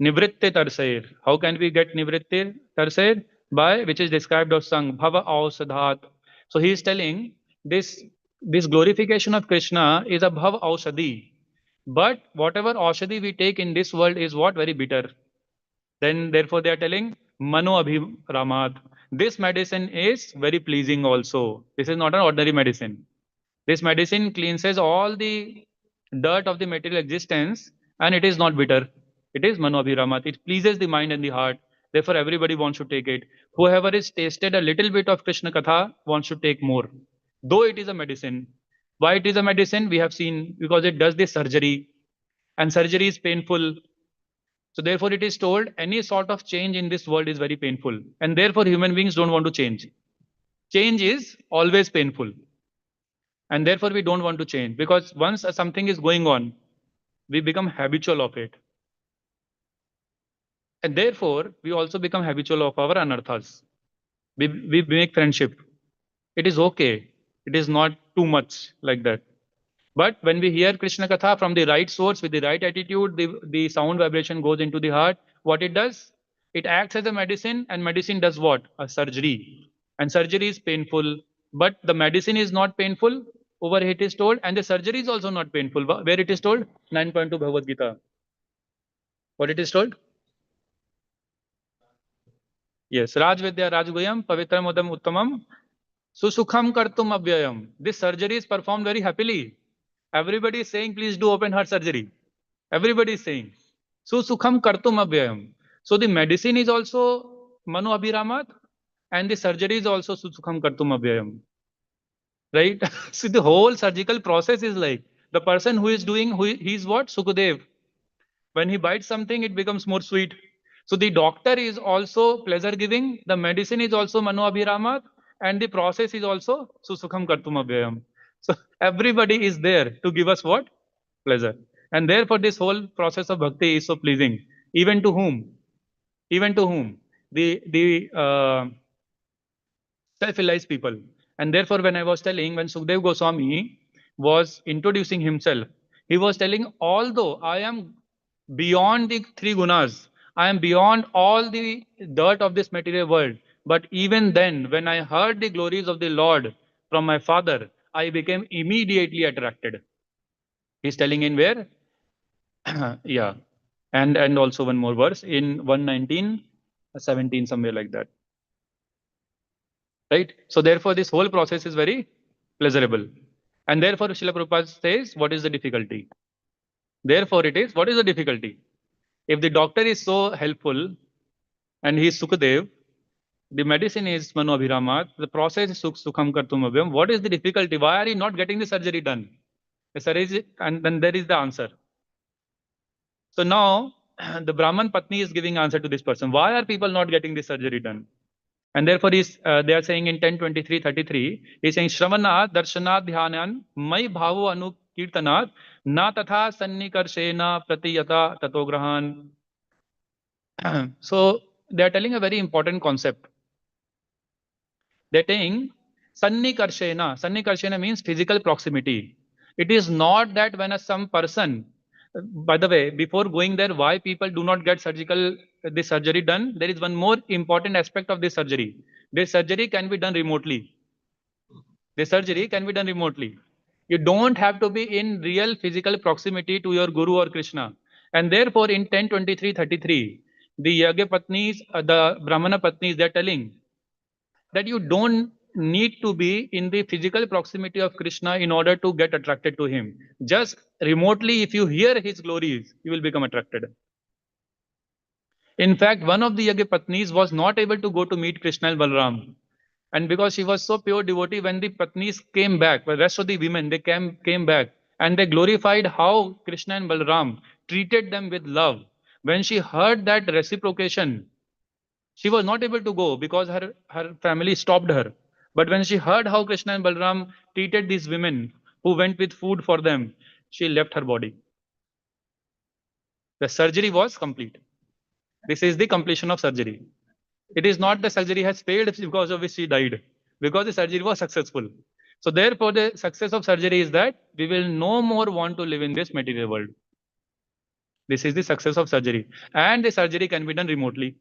Nivritte Tarsair. How can we get Nivritte Tarsair? By which is described of Sang Bhava Ausadhat. So he is telling this glorification of Krishna is a Bhav Ausadi. But whatever Ausadi we take in this world is what? Very bitter. Then therefore they are telling Mano Abhiramat. This medicine is very pleasing also. This is not an ordinary medicine. This medicine cleanses all the dirt of the material existence and it is not bitter. It is Manobhiramat. It pleases the mind and the heart. Therefore, everybody wants to take it. Whoever has tasted a little bit of Krishna Katha wants to take more. Though it is a medicine. Why it is a medicine? We have seen because it does the surgery. And surgery is painful. So therefore, it is told any sort of change in this world is very painful. And therefore, human beings don't want to change. Change is always painful. And therefore, we don't want to change because once something is going on, we become habitual of it. And therefore, we also become habitual of our anarthas. We make friendship. It is okay. It is not too much like that. But when we hear Krishna Katha from the right source with the right attitude, the sound vibration goes into the heart. What it does? It acts as a medicine, and medicine does what? A surgery. And surgery is painful, but the medicine is not painful. Over it is told, and the surgery is also not painful. Where it is told? 9.2 Bhagavad Gita. What it is told? Yes, Rajvidya Rajguyam Pavitramudam Uttamam Susukham Kartum Abhyayam. This surgery is performed very happily. Everybody is saying, please do open heart surgery. Everybody is saying. Susukham Kartum Abhyayam. So the medicine is also Manu Abhiramat and the surgery is also Susukham Kartum Abhyayam. Right? So the whole surgical process is like the person who is doing, he's what? Sukadev. When he bites something, it becomes more sweet. So the doctor is also pleasure giving, the medicine is also Mano Abhiramat, and the process is also Susukham Kartum Abhyayam. So everybody is there to give us what? Pleasure. And therefore, this whole process of bhakti is so pleasing. Even to whom? Even to whom? The self-realized people. And therefore, when I was telling, when Sukhdev Goswami was introducing himself, he was telling, although I am beyond the three gunas, I am beyond all the dirt of this material world, but even then, when I heard the glories of the Lord from my father, I became immediately attracted. He's telling in where? Yeah. And also one more verse in 119, 17, somewhere like that. Right? So therefore, this whole process is very pleasurable. And therefore, Srila Prabhupada says, what is the difficulty? Therefore, it is, what is the difficulty? If the doctor is so helpful and he is Sukadev, the medicine is Mano Abhiramat, the process is Sukham Kartum Abhyam, what is the difficulty? Why are you not getting the surgery done? And then there is the answer. So now, the Brahman Patni is giving answer to this person. Why are people not getting the surgery done? And therefore, they are saying in 10:23:33, he's saying, Shravanat, Darshanat, Dhyanan, Mai Bhavo Anu Kirtanat, Na Tatha Sannikarshena Pratiyata Tatograhan. So, they are telling a very important concept. They're saying, Sannikarshena. Sannikarshena means physical proximity. It is not that when some person, by the way, before going there, why people do not get this surgery done? There is one more important aspect of this surgery. This surgery can be done remotely. The surgery can be done remotely. You don't have to be in real physical proximity to your Guru or Krishna. And therefore, in 10:23:33, the Yagya Patnis, the Brahmana Patnis, they're telling that you don't need to be in the physical proximity of Krishna in order to get attracted to him. Just remotely, if you hear his glories, you will become attracted. In fact, one of the Yagya Patnis was not able to go to meet Krishna and Balram. And because she was so pure devotee, when the Patnis came back, the rest of the women, they came back and they glorified how Krishna and Balram treated them with love. When she heard that reciprocation, she was not able to go because her family stopped her. But when she heard how Krishna and Balram treated these women who went with food for them, she left her body. The surgery was complete. This is the completion of surgery. It is not the surgery has failed because of which she died, because the surgery was successful. So therefore, the success of surgery is that we will no more want to live in this material world. This is the success of surgery. And the surgery can be done remotely.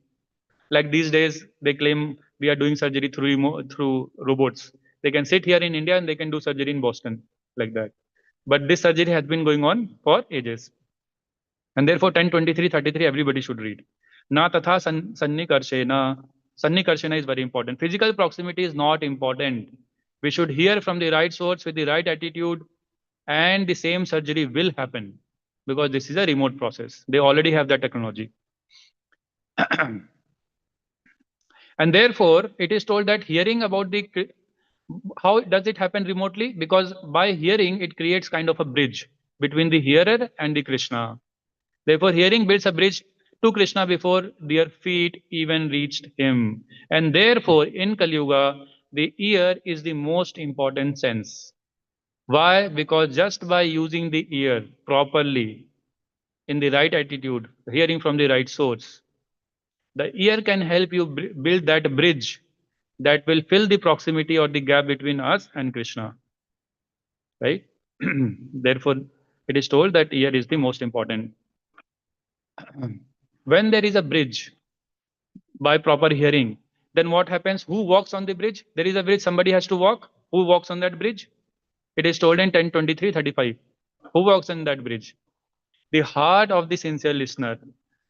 Like these days, they claim we are doing surgery through robots. They can sit here in India and they can do surgery in Boston, like that. But this surgery has been going on for ages. And therefore, 10:23:33, everybody should read. Na tatha sannikarshena. Sannikarshena is very important. Physical proximity is not important. We should hear from the right source with the right attitude, and the same surgery will happen because this is a remote process. They already have that technology. And therefore, it is told that hearing about how does it happen remotely? Because by hearing, it creates kind of a bridge between the hearer and the Krishna. Therefore, hearing builds a bridge to Krishna before their feet even reached him. And therefore, in Kali Yuga, the ear is the most important sense. Why? Because just by using the ear properly, in the right attitude, hearing from the right source, the ear can help you build that bridge that will fill the proximity or the gap between us and Krishna. Right? Therefore, it is told that ear is the most important. When there is a bridge by proper hearing, then what happens? Who walks on the bridge? There is a bridge, somebody has to walk. Who walks on that bridge? It is told in 10:23:35. Who walks on that bridge? The heart of the sincere listener.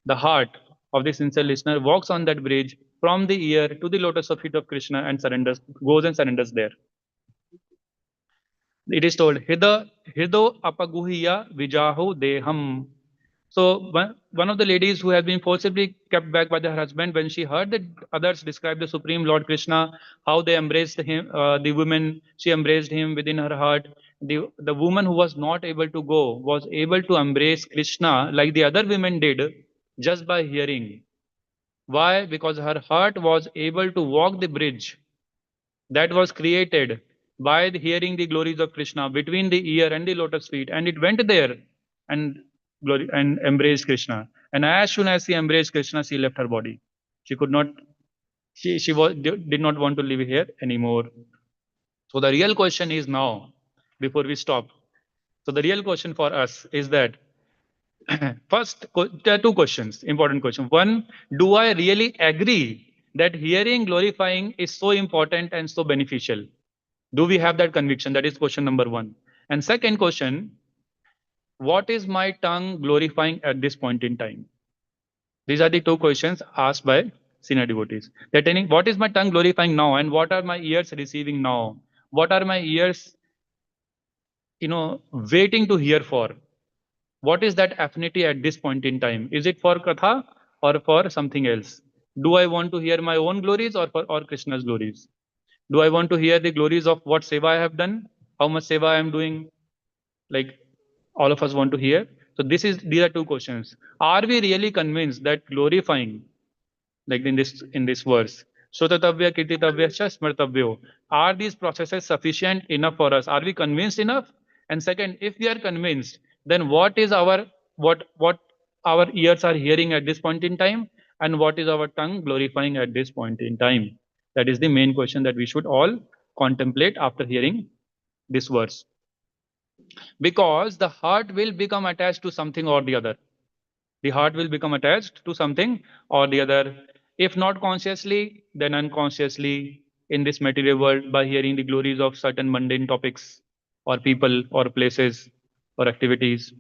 The heart of the sincere listener walks on that bridge from the ear to the lotus of feet of Krishna and goes and surrenders there. It is told, Hido apaguhya vijahu deham. So one of the ladies who has been forcibly kept back by her husband, when she heard that others describe the Supreme Lord Krishna, how they embraced him, the woman, she embraced him within her heart. The woman who was not able to go was able to embrace Krishna like the other women did just by hearing. Why? Because her heart was able to walk the bridge that was created by hearing the glories of Krishna between the ear and the lotus feet, and it went there and and embraced Krishna. And as soon as she embraced Krishna, she left her body. She could not. Did not want to live here anymore. So the real question is now, before we stop. So the real question for us is that first, there are two questions, important questions. One, do I really agree that hearing glorifying is so important and so beneficial? Do we have that conviction? That is question number one. And second question, what is my tongue glorifying at this point in time? These are the two questions asked by senior devotees. They're telling, what is my tongue glorifying now, and what are my ears receiving now? What are my ears, waiting to hear for? What is that affinity at this point in time? Is it for Katha or for something else? Do I want to hear my own glories or Krishna's glories? Do I want to hear the glories of what seva I have done? How much seva I am doing? Like all of us want to hear. So these are two questions. Are we really convinced that glorifying, like in this verse, Sotatavya, Kirtitavya, Smartavyo, are these processes sufficient enough for us? Are we convinced enough? And second, if we are convinced, then what our ears are hearing at this point in time, and what is our tongue glorifying at this point in time? That is the main question that we should all contemplate after hearing this verse. Because the heart will become attached to something or the other. The heart will become attached to something or the other, if not consciously, then unconsciously, in this material world, by hearing the glories of certain mundane topics or people or places or activities.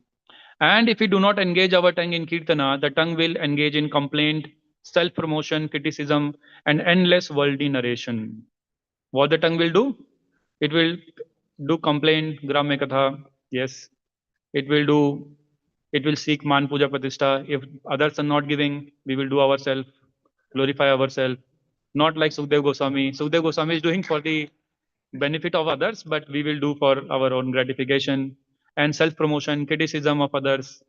And if we do not engage our tongue in kirtana, the tongue will engage in complaint, self promotion, criticism, and endless worldly narration. What the tongue will do? It will do complaint, gramya katha, yes. It will do, it will seek man puja pratishtha. If others are not giving, we will do ourselves, glorify ourselves. Not like Sukhdev Goswami. Sukhdev Goswami is doing for the benefit of others, but we will do for our own gratification. And self promotion, criticism of others.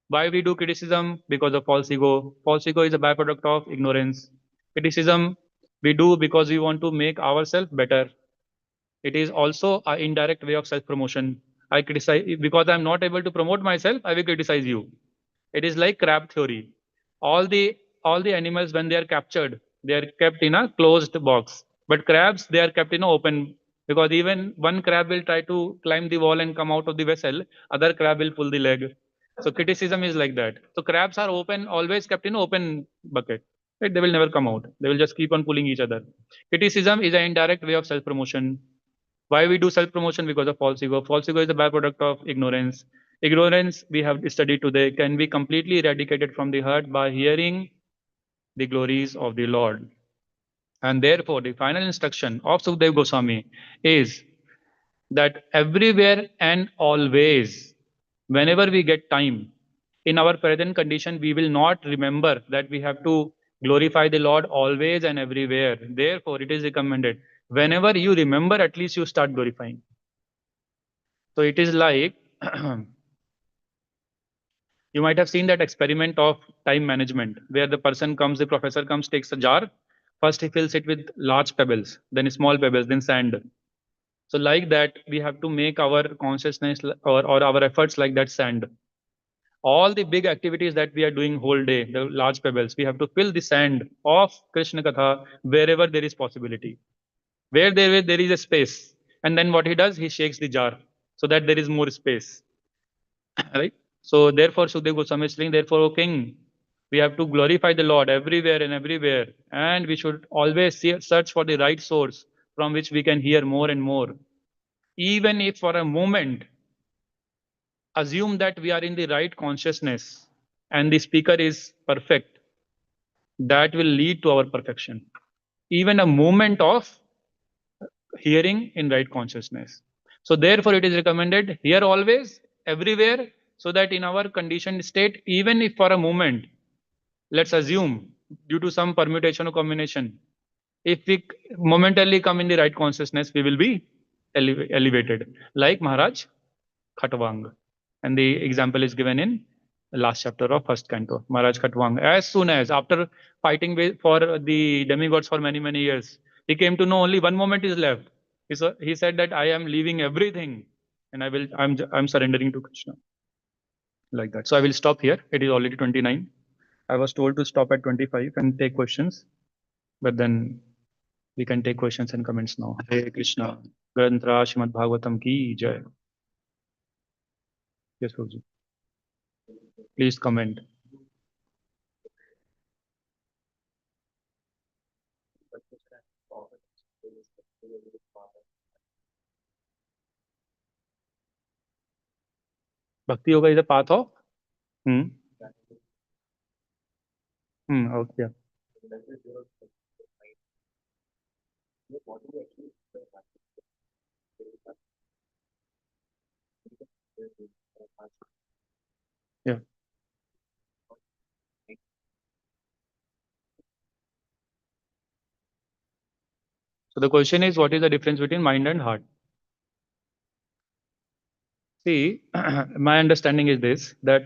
Why we do criticism? Because of false ego. False ego is a byproduct of ignorance. Criticism we do because we want to make ourselves better. It is also an indirect way of self promotion. I criticize because I'm not able to promote myself, I will criticize you. It is like crab theory. All the animals, when they are captured, they are kept in a closed box. But crabs, they are kept in an open, because even one crab will try to climb the wall and come out of the vessel, other crab will pull the leg. So criticism is like that. So crabs are open, always kept in open bucket. Right? They will never come out. They will just keep on pulling each other. Criticism is an indirect way of self promotion. Why we do self promotion? Because of false ego. False ego is a byproduct of ignorance. Ignorance, we have studied today, can be completely eradicated from the heart by hearing the glories of the Lord. And therefore, the final instruction of Sukhdev Goswami is that everywhere and always, whenever we get time, in our present condition, we will not remember that we have to glorify the Lord always and everywhere. Therefore, it is recommended, whenever you remember, at least you start glorifying. So it is like you might have seen that experiment of time management, where the professor comes, takes a jar. First, he fills it with large pebbles, then small pebbles, then sand. So, like that, we have to make our consciousness or our efforts like that sand. All the big activities that we are doing whole day, the large pebbles, we have to fill the sand of Krishna Katha wherever there is possibility. There is a space. And then what he does, he shakes the jar so that there is more space. Right? So therefore, Sukdev Goswami is saying, therefore, O king, we have to glorify the Lord everywhere, and we should always search for the right source from which we can hear more and more. Even if for a moment, assume that we are in the right consciousness and the speaker is perfect. that will lead to our perfection. Even a moment of hearing in right consciousness. So therefore, it is recommended here always, everywhere, so that in our conditioned state, even if for a moment, let's assume due to some permutation or combination, if we momentarily come in the right consciousness, we will be elevated, like Maharaj Khatwang. And the example is given in the last chapter of first canto. Maharaj Khatwang, as soon as after fighting for the demigods for many, many years, he came to know only one moment is left. He said that I am leaving everything and I'm surrendering to Krishna. Like that. So I will stop here. It is already 29. I was told to stop at 25 and take questions, but then we can take questions and comments now. Hare Krishna. Granthra Srimad Bhagavatam ki jai. Yes, Guruji. Please comment. Bhakti Yoga is a path of? Hmm. Okay. Yeah. So the question is, what is the difference between mind and heart? See, my understanding is this, that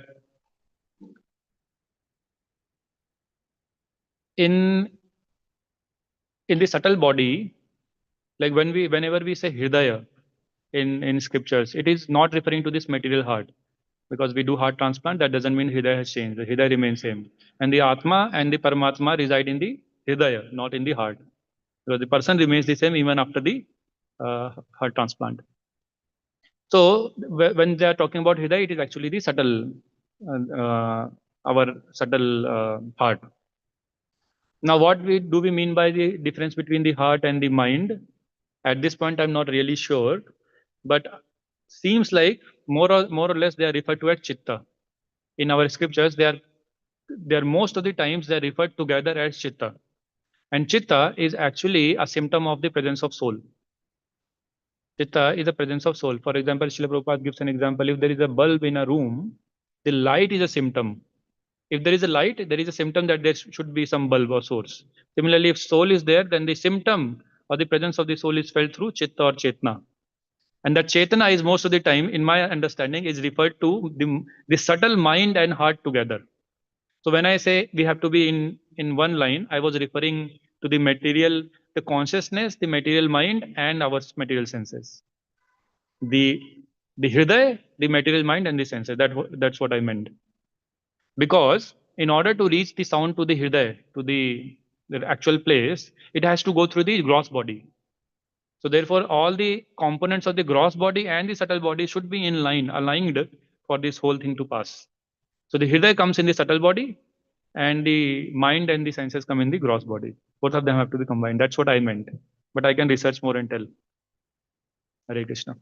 in in the subtle body, like whenever we say Hridaya in scriptures, it is not referring to this material heart. Because we do heart transplant, that doesn't mean Hridaya has changed. The Hridaya remains same. And the Atma and the Paramatma reside in the Hridaya, not in the heart. So the person remains the same even after the heart transplant. So when they are talking about Hridaya, it is actually the subtle, our subtle heart. Now, do we mean by the difference between the heart and the mind? At this point, I'm not really sure, but seems like more or less they are referred to as chitta. In our scriptures, they are most of the times they are referred together as chitta. And chitta is actually a symptom of the presence of soul. Chitta is the presence of soul. For example, Srila Prabhupada gives an example. If there is a bulb in a room, the light is a symptom. If there is a light, there is a symptom that there should be some bulb or source. Similarly, if soul is there, then the symptom or the presence of the soul is felt through chitta or chetna. And that chetna is most of the time, in my understanding, is referred to the subtle mind and heart together. So when I say we have to be in one line, I was referring to the material, the consciousness, the material mind, and our material senses. The the hriday, the material mind, and the senses. That's what I meant. Because in order to reach the sound to the hriday, to the actual place, it has to go through the gross body. So therefore, all the components of the gross body and the subtle body should be in line, aligned for this whole thing to pass. So the hriday comes in the subtle body, and the mind and the senses come in the gross body. Both of them have to be combined. That's what I meant. But I can research more and tell. Hare Krishna.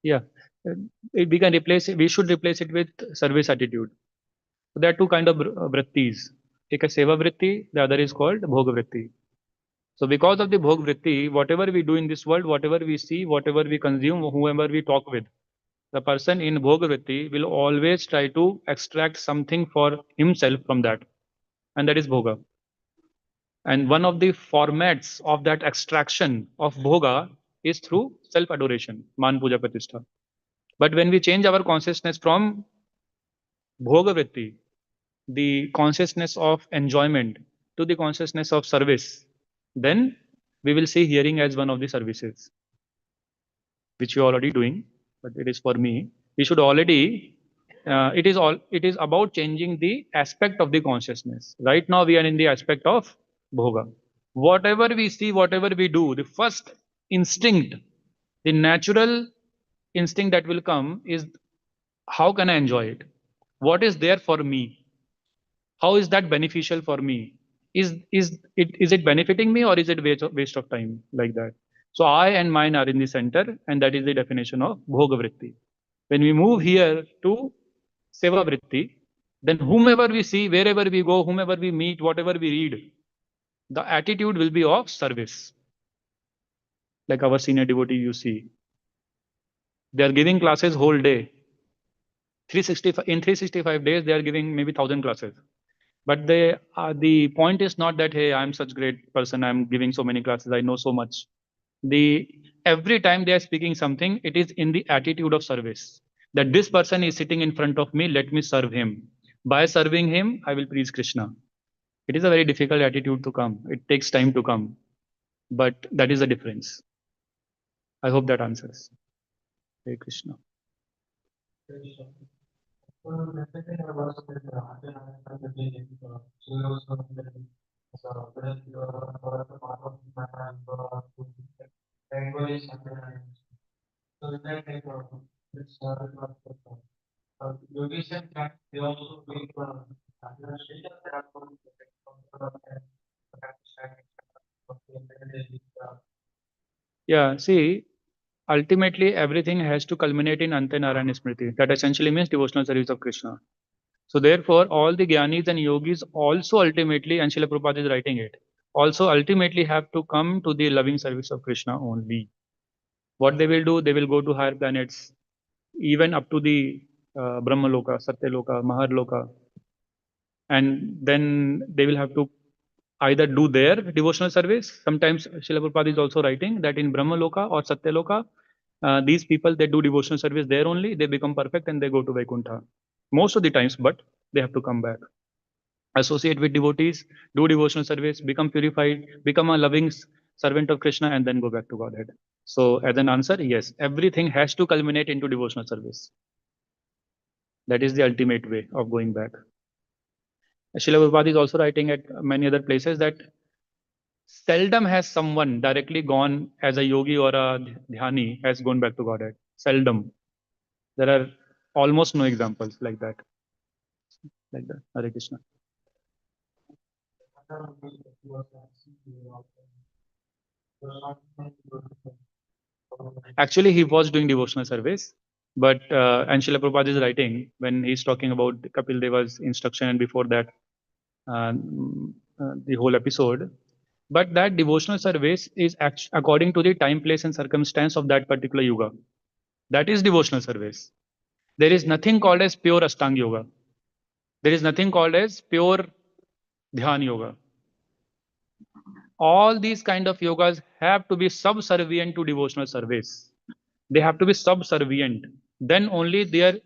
Yeah. Uh, we can replace it, we should replace it with service attitude. So there are two kind of vrittis. Take a seva vritti, the other is called bhoga vritti. So because of the bhog vritti, whatever we do in this world, whatever we see, whatever we consume, whoever we talk with, the person in bhoga vritti will always try to extract something for himself from that. And that is bhoga. And one of the formats of that extraction of bhoga is through self adoration, man puja pratishtha. But when we change our consciousness from bhoga vritti, the consciousness of enjoyment, to the consciousness of service, then we will see hearing as one of the services, which we are already doing, but it is for me. We should already. It is about changing the aspect of the consciousness. Right now, we are in the aspect of bhoga. Whatever we see, whatever we do, the first instinct, the natural instinct that will come is how can I enjoy it? What is there for me? How is that beneficial for me? Is it benefiting me, or is it waste of time, like that? So I and mine are in the center, and that is the definition of bhoga vritti. When we move here to seva vritti, then whomever we see, wherever we go, whomever we meet, whatever we read, the attitude will be of service. Like our senior devotee, you see, they are giving classes whole day. 365 in 365 days, they are giving maybe 1,000 classes. But the point is not that, hey, I'm such great person, I'm giving so many classes, I know so much. The Every time they are speaking something, it is in the attitude of service. That this person is sitting in front of me, let me serve him. By serving him, I will please Krishna. It is a very difficult attitude to come. It takes time to come. But that is the difference. I hope that answers. Hare Krishna. Yeah, see, ultimately everything has to culminate in Ante Narayana Smriti. That essentially means devotional service of Krishna. So therefore, all the Gyanis and Yogis also ultimately, and Srila Prabhupada is writing it, also ultimately have to come to the loving service of Krishna only. What they will do, they will go to higher planets, even up to the Brahma Loka, Satya Loka, Mahar Loka, and then they will have to either do their devotional service. Sometimes Srila Prabhupada is also writing that in Brahma Loka or Satya Loka, these people, they do devotional service there only, they become perfect and they go to Vaikuntha. Most of the times, but they have to come back, associate with devotees, do devotional service, become purified, become a loving servant of Krishna, and then go back to Godhead. So, as an answer, yes, everything has to culminate into devotional service. That is the ultimate way of going back. Srila Prabhupada is also writing at many other places that seldom has someone directly gone as a yogi or a dhyani has gone back to Godhead. Seldom. There are almost no examples like that. Like that. Hare Krishna. Actually, he was doing devotional service, but and Srila Prabhupada is writing when he's talking about Kapil Deva's instruction and before that, the whole episode. But that devotional service is according to the time, place, and circumstance of that particular yoga. That is devotional service. There is nothing called as pure Ashtanga yoga. There is nothing called as pure Dhyan yoga. All these kind of yogas have to be subservient to devotional service. They have to be subservient. Then only their,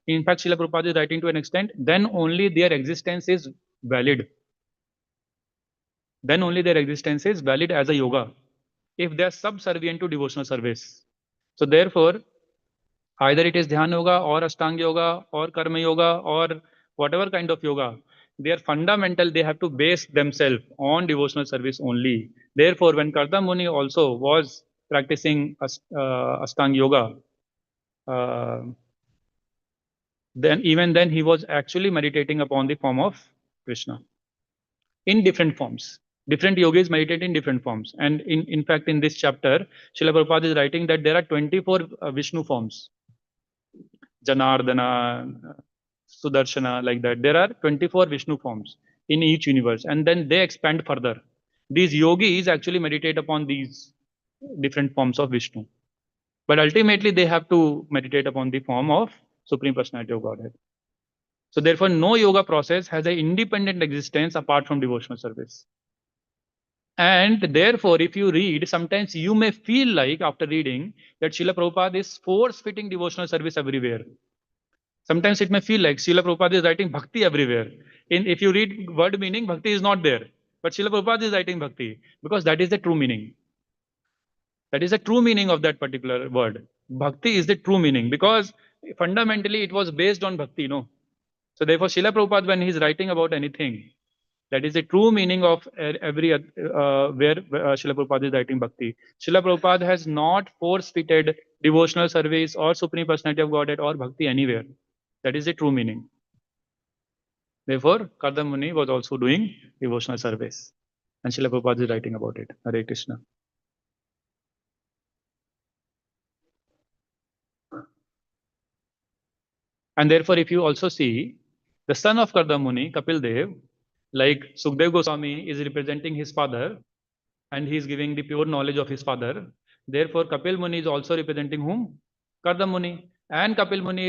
in fact, Srila Prabhupada is writing to an extent, then only their existence is valid. Then only their existence is valid as a yoga if they are subservient to devotional service. So therefore, either it is Dhyan yoga or Ashtanga yoga or Karma yoga or whatever kind of yoga, they are fundamental, they have to base themselves on devotional service only. Therefore, when Karta Muni also was practicing Ashtanga yoga, uh, then even then he was actually meditating upon the form of Krishna in different forms. Different yogis meditate in different forms. And in fact, in this chapter, Srila Prabhupada is writing that there are 24 Vishnu forms. Janardana, Sudarshana, like that. There are 24 Vishnu forms in each universe. And then they expand further. These yogis actually meditate upon these different forms of Vishnu. But ultimately, they have to meditate upon the form of Supreme Personality of Godhead. So therefore, no yoga process has an independent existence apart from devotional service. And therefore, if you read, sometimes you may feel like after reading that Srila Prabhupada is force-fitting devotional service everywhere. Sometimes it may feel like Srila Prabhupada is writing bhakti everywhere. If you read word meaning, bhakti is not there. But Srila Prabhupada is writing bhakti because that is the true meaning. That is the true meaning of that particular word. Bhakti is the true meaning because fundamentally it was based on bhakti, no? So therefore, Srila Prabhupada, when he's writing about anything, That is the true meaning of every where Srila Prabhupada is writing bhakti. Srila Prabhupada has not force-fitted devotional service or Supreme Personality of Godhead or bhakti anywhere. That is the true meaning. Therefore, Kardam Muni was also doing devotional service. And Srila Prabhupada is writing about it. Hare Krishna. And therefore, if you also see the son of Kardam Muni, Kapil Dev, like Sukdev Goswami is representing his father and he is giving the pure knowledge of his father. Therefore, Kapil Muni is also representing whom? Kardam Muni. And Kapil Muni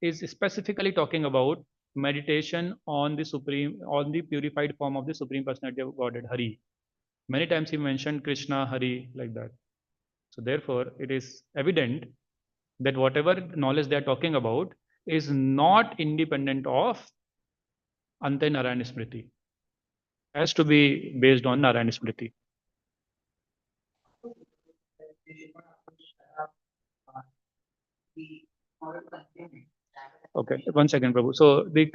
is specifically talking about meditation on the supreme, on the purified form of the Supreme Personality of Godhead, Hari. Many times he mentioned Krishna, Hari, like that. So therefore, it is evident that whatever knowledge they are talking about is not independent of Ante Narayana Smriti. Has to be based on Narayana Smriti. Okay, one second, Prabhu. So the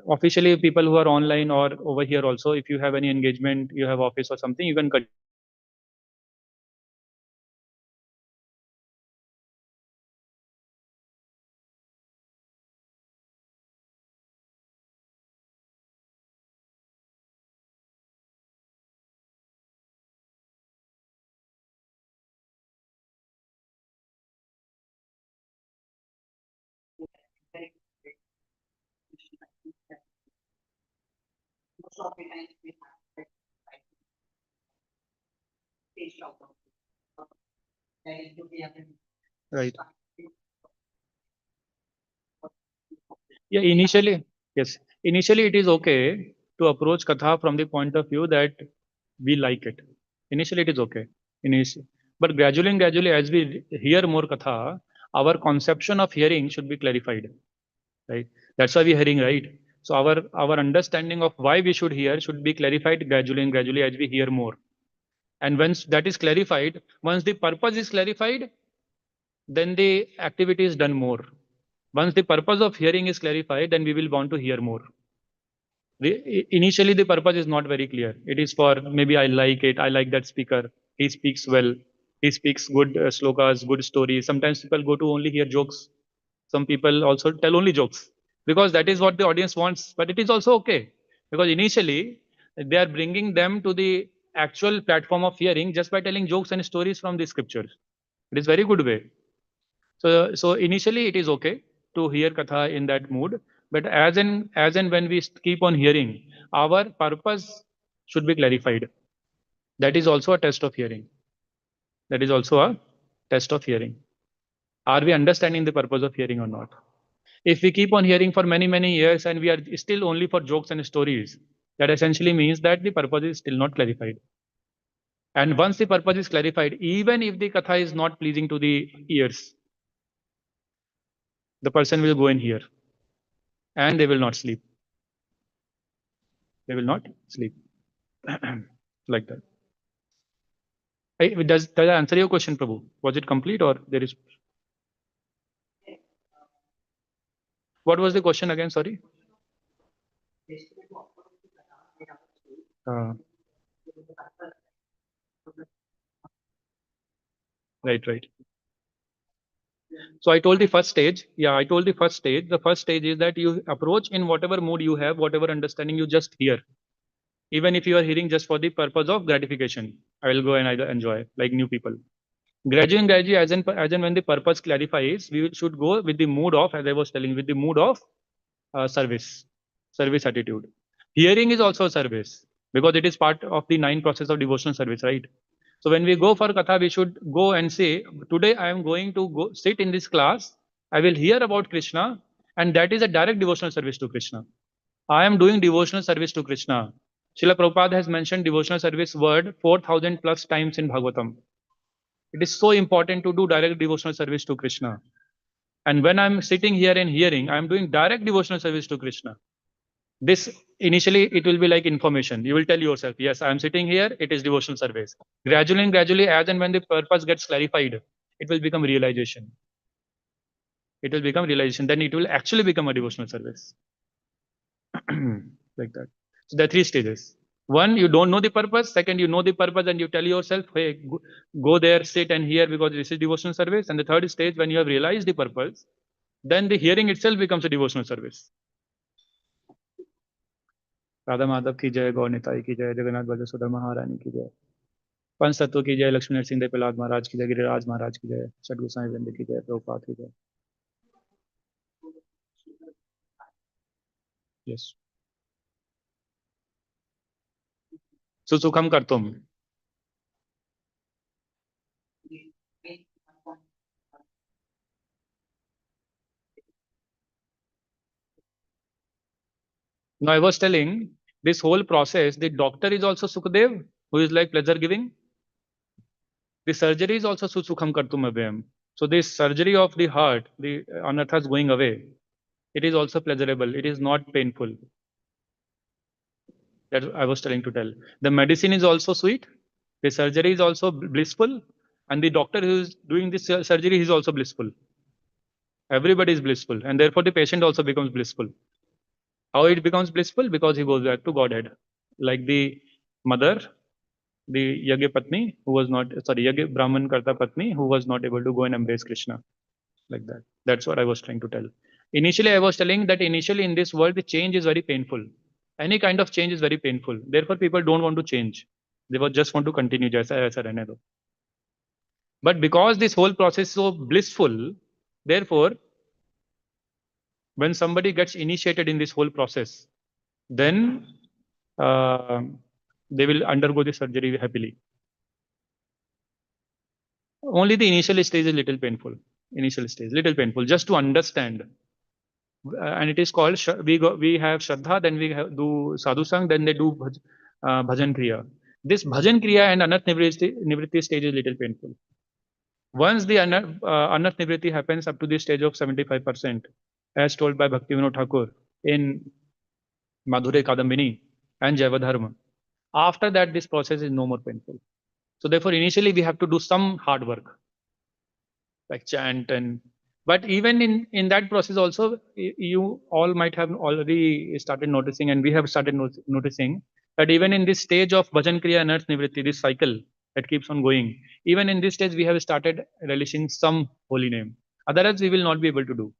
officially people who are online or over here also, if you have any engagement, you have office or something, you can cut. Right. Yeah, initially, yes. Initially, it is okay to approach Katha from the point of view that we like it. Initially, it is okay. Initially. But gradually and gradually, as we hear more Katha, our conception of hearing should be clarified. Right? That's why we're hearing, right? So our understanding of why we should be clarified gradually and gradually as we hear more. And once that is clarified, once the purpose is clarified, then the activity is done more. Once the purpose of hearing is clarified, then we will want to hear more. Initially, the purpose is not very clear. It is for maybe I like it, I like that speaker, he speaks well, he speaks good slokas, good stories. Sometimes people go to only hear jokes. Some people also tell only jokes because that is what the audience wants. But it is also okay because initially they are bringing them to the actual platform of hearing just by telling jokes and stories from the scriptures. It is very good way. So initially it is okay to hear katha in that mood, but as and when we keep on hearing, our purpose should be clarified. That is also a test of hearing. That is also a test of hearing. Are we understanding the purpose of hearing or not? If we keep on hearing for many years and we are still only for jokes and stories, that essentially means that the purpose is still not clarified. And once the purpose is clarified, even if the katha is not pleasing to the ears, the person will go in here and they will not sleep. They will not sleep. Like that. Does that answer your question, Prabhu? Was it complete or there is? What was the question again? Sorry. Uh, right, right. So I told the first stage. Yeah, I told the first stage. The first stage is that you approach in whatever mood you have, whatever understanding you just hear. Even if you are hearing just for the purpose of gratification, I will go and I enjoy like new people. Gradually, as in when the purpose clarifies, should go with the mood of, as I was telling, with the mood of service attitude. Hearing is also service because it is part of the 9 process of devotional service, right? So when we go for katha, we should go and say, today I am going to go sit in this class. I will hear about Krishna, and that is a direct devotional service to Krishna. I am doing devotional service to Krishna. Srila Prabhupada has mentioned devotional service word 4,000 plus times in Bhagavatam. It is so important to do direct devotional service to Krishna. And when I'm sitting here and hearing, I'm doing direct devotional service to Krishna. This initially it will be like information. You will tell yourself, yes, I'm sitting here, it is devotional service. Gradually and gradually, as and when the purpose gets clarified, it will become realization. It will become realization. Then it will actually become a devotional service. Like that. So there are 3 stages. One, you don't know the purpose. Second, you know the purpose and you tell yourself, hey, go there, sit and hear because this is devotional service. And the third stage, when you have realized the purpose, then the hearing itself becomes a devotional service. Radha Madhav की जय, गौर निताई की जय, जगन्नाथ बलदेव सुधा महारानी की जय, पंच तत्व की जय, लक्ष्मी नरसिंह देव प्रहलाद महाराज की जय, गिरिराज महाराज की जय, षड गोसाई वृंद की जय, प्रभुपाद की जय. Yes. सुसुखम कर्तुम. Now I was telling this whole process, the doctor is also Sukadev, who is like pleasure giving. The surgery is also Susukham Kartum Abhyam. So this surgery of the heart, the anarthas going away, it is also pleasurable. It is not painful. That I was telling to tell. The medicine is also sweet. The surgery is also blissful. And the doctor who is doing this surgery is also blissful. Everybody is blissful. And therefore the patient also becomes blissful. How it becomes blissful? Because he goes back to Godhead. Like the mother, the Yagya Patni, who was not, sorry, Yagya Brahman Karta Patni, who was not able to go and embrace Krishna. Like that. That's what I was trying to tell. Initially, I was telling that initially in this world, the change is very painful. Any kind of change is very painful. Therefore, people don't want to change. They just want to continue. Jaisa aisa rehne do. But because this whole process is so blissful, therefore, when somebody gets initiated in this whole process, then uh, they will undergo the surgery happily. Only the initial stage is little painful. Initial stage, little painful, just to understand. And it is called we have Shraddha, then we have, do Sadhu Sang, then they do Bhajan Kriya. This Bhajan Kriya and Anarth Nivritti stage is little painful. Once the Anarth Nivritti happens up to the stage of 75%, as told by Bhaktivinoda Thakur in Madhure Kadambini and Jaivadharma, after that this process is no more painful. So therefore initially we have to do some hard work like chant and but even in that process also you all might have already started noticing and we have started noticing that even in this stage of bhajan kriya and earth nivritti, this cycle that keeps on going, even in this stage we have started relishing some holy name, otherwise we will not be able to do,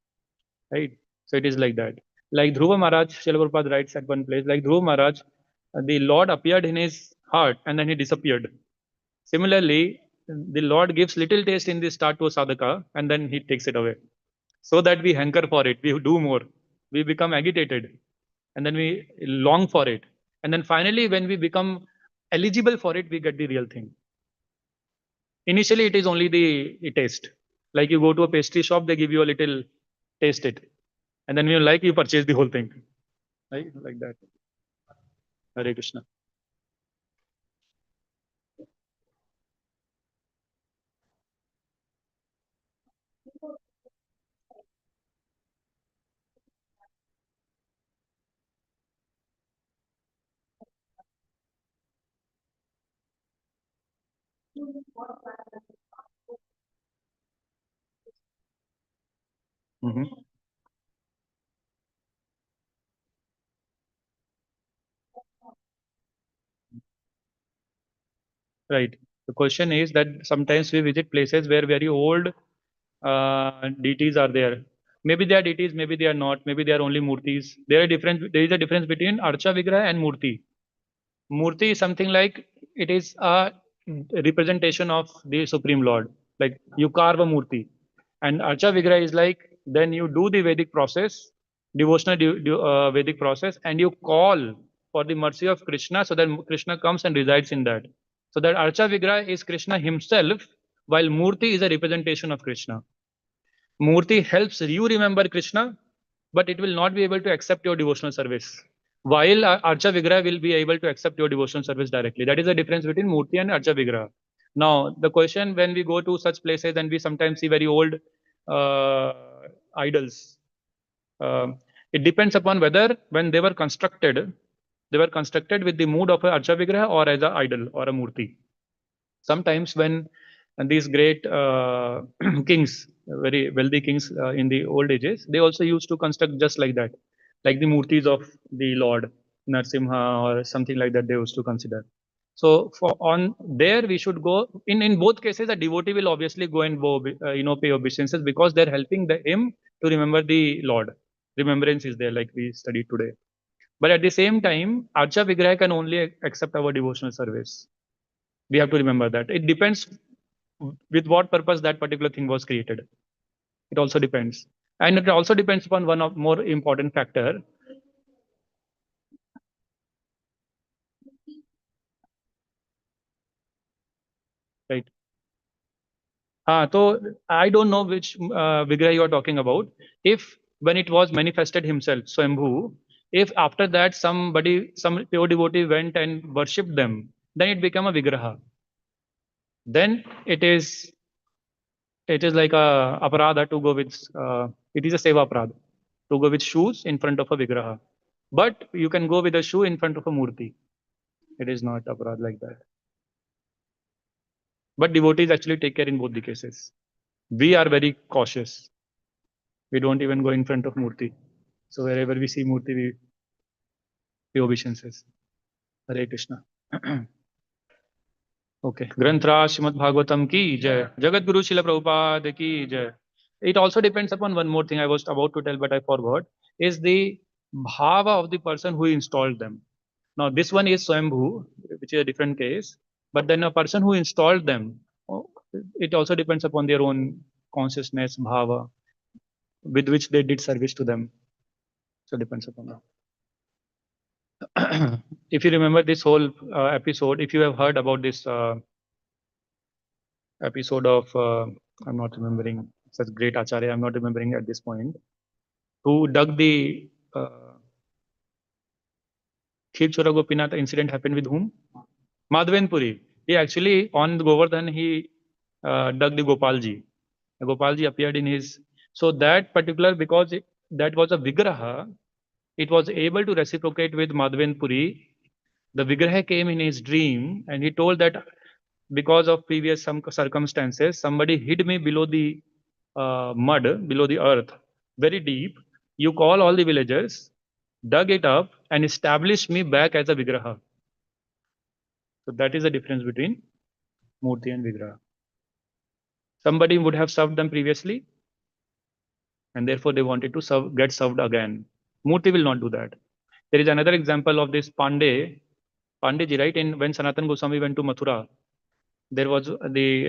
right? So it is like that. Like Dhruva Maharaj, Srila Prabhupada writes at one place, like Dhruva Maharaj, the Lord appeared in his heart and then he disappeared. Similarly, the Lord gives little taste in the start to a sadhaka and then he takes it away. So that we hanker for it, we do more, we become agitated, and then we long for it. And then finally, when we become eligible for it, we get the real thing. Initially, it is only the taste. Like you go to a pastry shop, they give you a little taste it. And then when you like, you purchase the whole thing. Right? Like that. Hare Krishna. Mhm. Right. The question is that sometimes we visit places where very old deities are there. Maybe they are deities, maybe they are not, maybe they are only murtis. There is a difference between Archa Vigraha and Murti. Murti is something like it is a representation of the Supreme Lord. Like you carve a Murti. And Archa Vigraha is like then you do the Vedic process, devotional Vedic process, and you call for the mercy of Krishna so that Krishna comes and resides in that. So that Archa Vigraha is Krishna himself, while Murti is a representation of Krishna. Murti helps you remember Krishna, but it will not be able to accept your devotional service. While Archa Vigraha will be able to accept your devotional service directly. That is the difference between Murti and Archa Vigraha. Now, the question when we go to such places and we sometimes see very old uh, idols, it depends upon whether when they were constructed with the mood of a Archa Vigraha or as an idol or a Murti. Sometimes when these great kings, very wealthy kings in the old ages, they also used to construct just like that, like the murtis of the Lord. Narsimha or something like that they used to consider. So for on there we should go in both cases a devotee will obviously go and pay obeisances because they're helping him to remember the Lord. Remembrance is there like we studied today. But at the same time, Archa Vigraha can only accept our devotional service. We have to remember that. It depends with what purpose that particular thing was created. It also depends. And it also depends upon one of more important factor, right? So I don't know which Vigraha you are talking about. If when it was manifested himself, Swambhu, if after that some pure devotee went and worshipped them, then it became a Vigraha. Then it is like a aparadha to go with it is a seva aparadha to go with shoes in front of a Vigraha. But you can go with a shoe in front of a murti. It is not aparadha like that. But devotees actually take care in both the cases. We are very cautious. We don't even go in front of murti. So wherever we see murti, we pay obeisances. Hare Krishna. Okay. Granthra Srimad Bhagavatam ki jai. Jagat Guru Srila Prabhupada ki jai. It also depends upon one more thing I was about to tell, but I forgot, is the bhava of the person who installed them. Now, this one is Swambhu, which is a different case. But then a person who installed them, oh, it also depends upon their own consciousness, bhava, with which they did service to them. So it depends upon that. If you remember this whole episode, if you have heard about this episode of, I'm not remembering such great acharya, I'm not remembering at this point, who dug the Kheer Chora Gopinath incident happened with whom? Madhaven Puri. He actually, on the Govardhan, he dug the Gopalji. The Gopalji appeared in his. So that particular, because that was a Vigraha, it was able to reciprocate with Madhaven Puri. The Vigraha came in his dream and he told that because of previous some circumstances, somebody hid me below the mud, below the earth, very deep. You call all the villagers, dug it up, and established me back as a Vigraha. So that is the difference between Murti and Vigraha. Somebody would have served them previously, and therefore they wanted to get served again. Murti will not do that. There is another example of this Pandeyji, right? In when Sanatan Goswami went to Mathura, there was the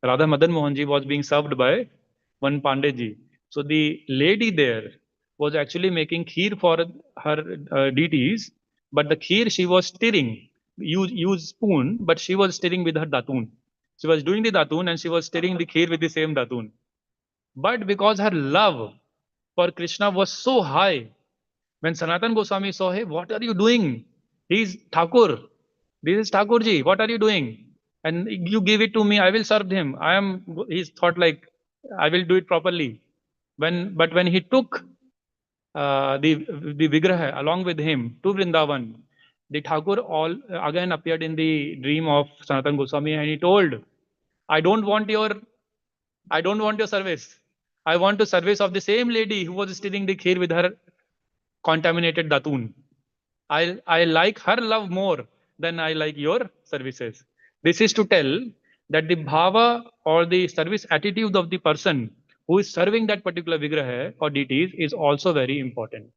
Radha Madan Mohanji was being served by one Pandeyji. So the lady there was actually making kheer for her deities, but the kheer she was stirring, use spoon, but she was stirring with her datun. She was doing the datun and she was stirring the kheer with the same datun. But because her love for Krishna was so high, when Sanatan Goswami saw, hey, what are you doing? He's Thakur. This is Thakurji. What are you doing? And you give it to me. I will serve him. He's thought like, I will do it properly. But when he took the Vigraha along with him to Vrindavan, the Thakur all again appeared in the dream of Sanatan Goswami and he told, I don't want your I don't want your service. I want the service of the same lady who was stealing the kheer with her contaminated datun. I like her love more than I like your services. This is to tell that the bhava or the service attitude of the person who is serving that particular vigraha or deities is also very important.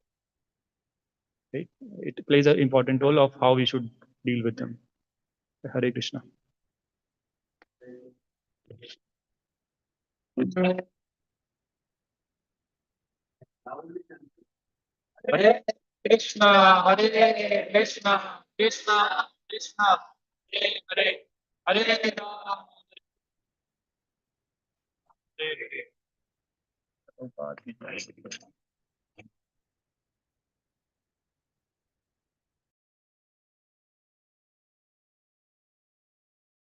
Right? It plays an important role of how we should deal with them. Hare Krishna. Hare Krishna, Hare Krishna, Krishna Krishna, Hare Hare, Hare Rama, Hare Hare.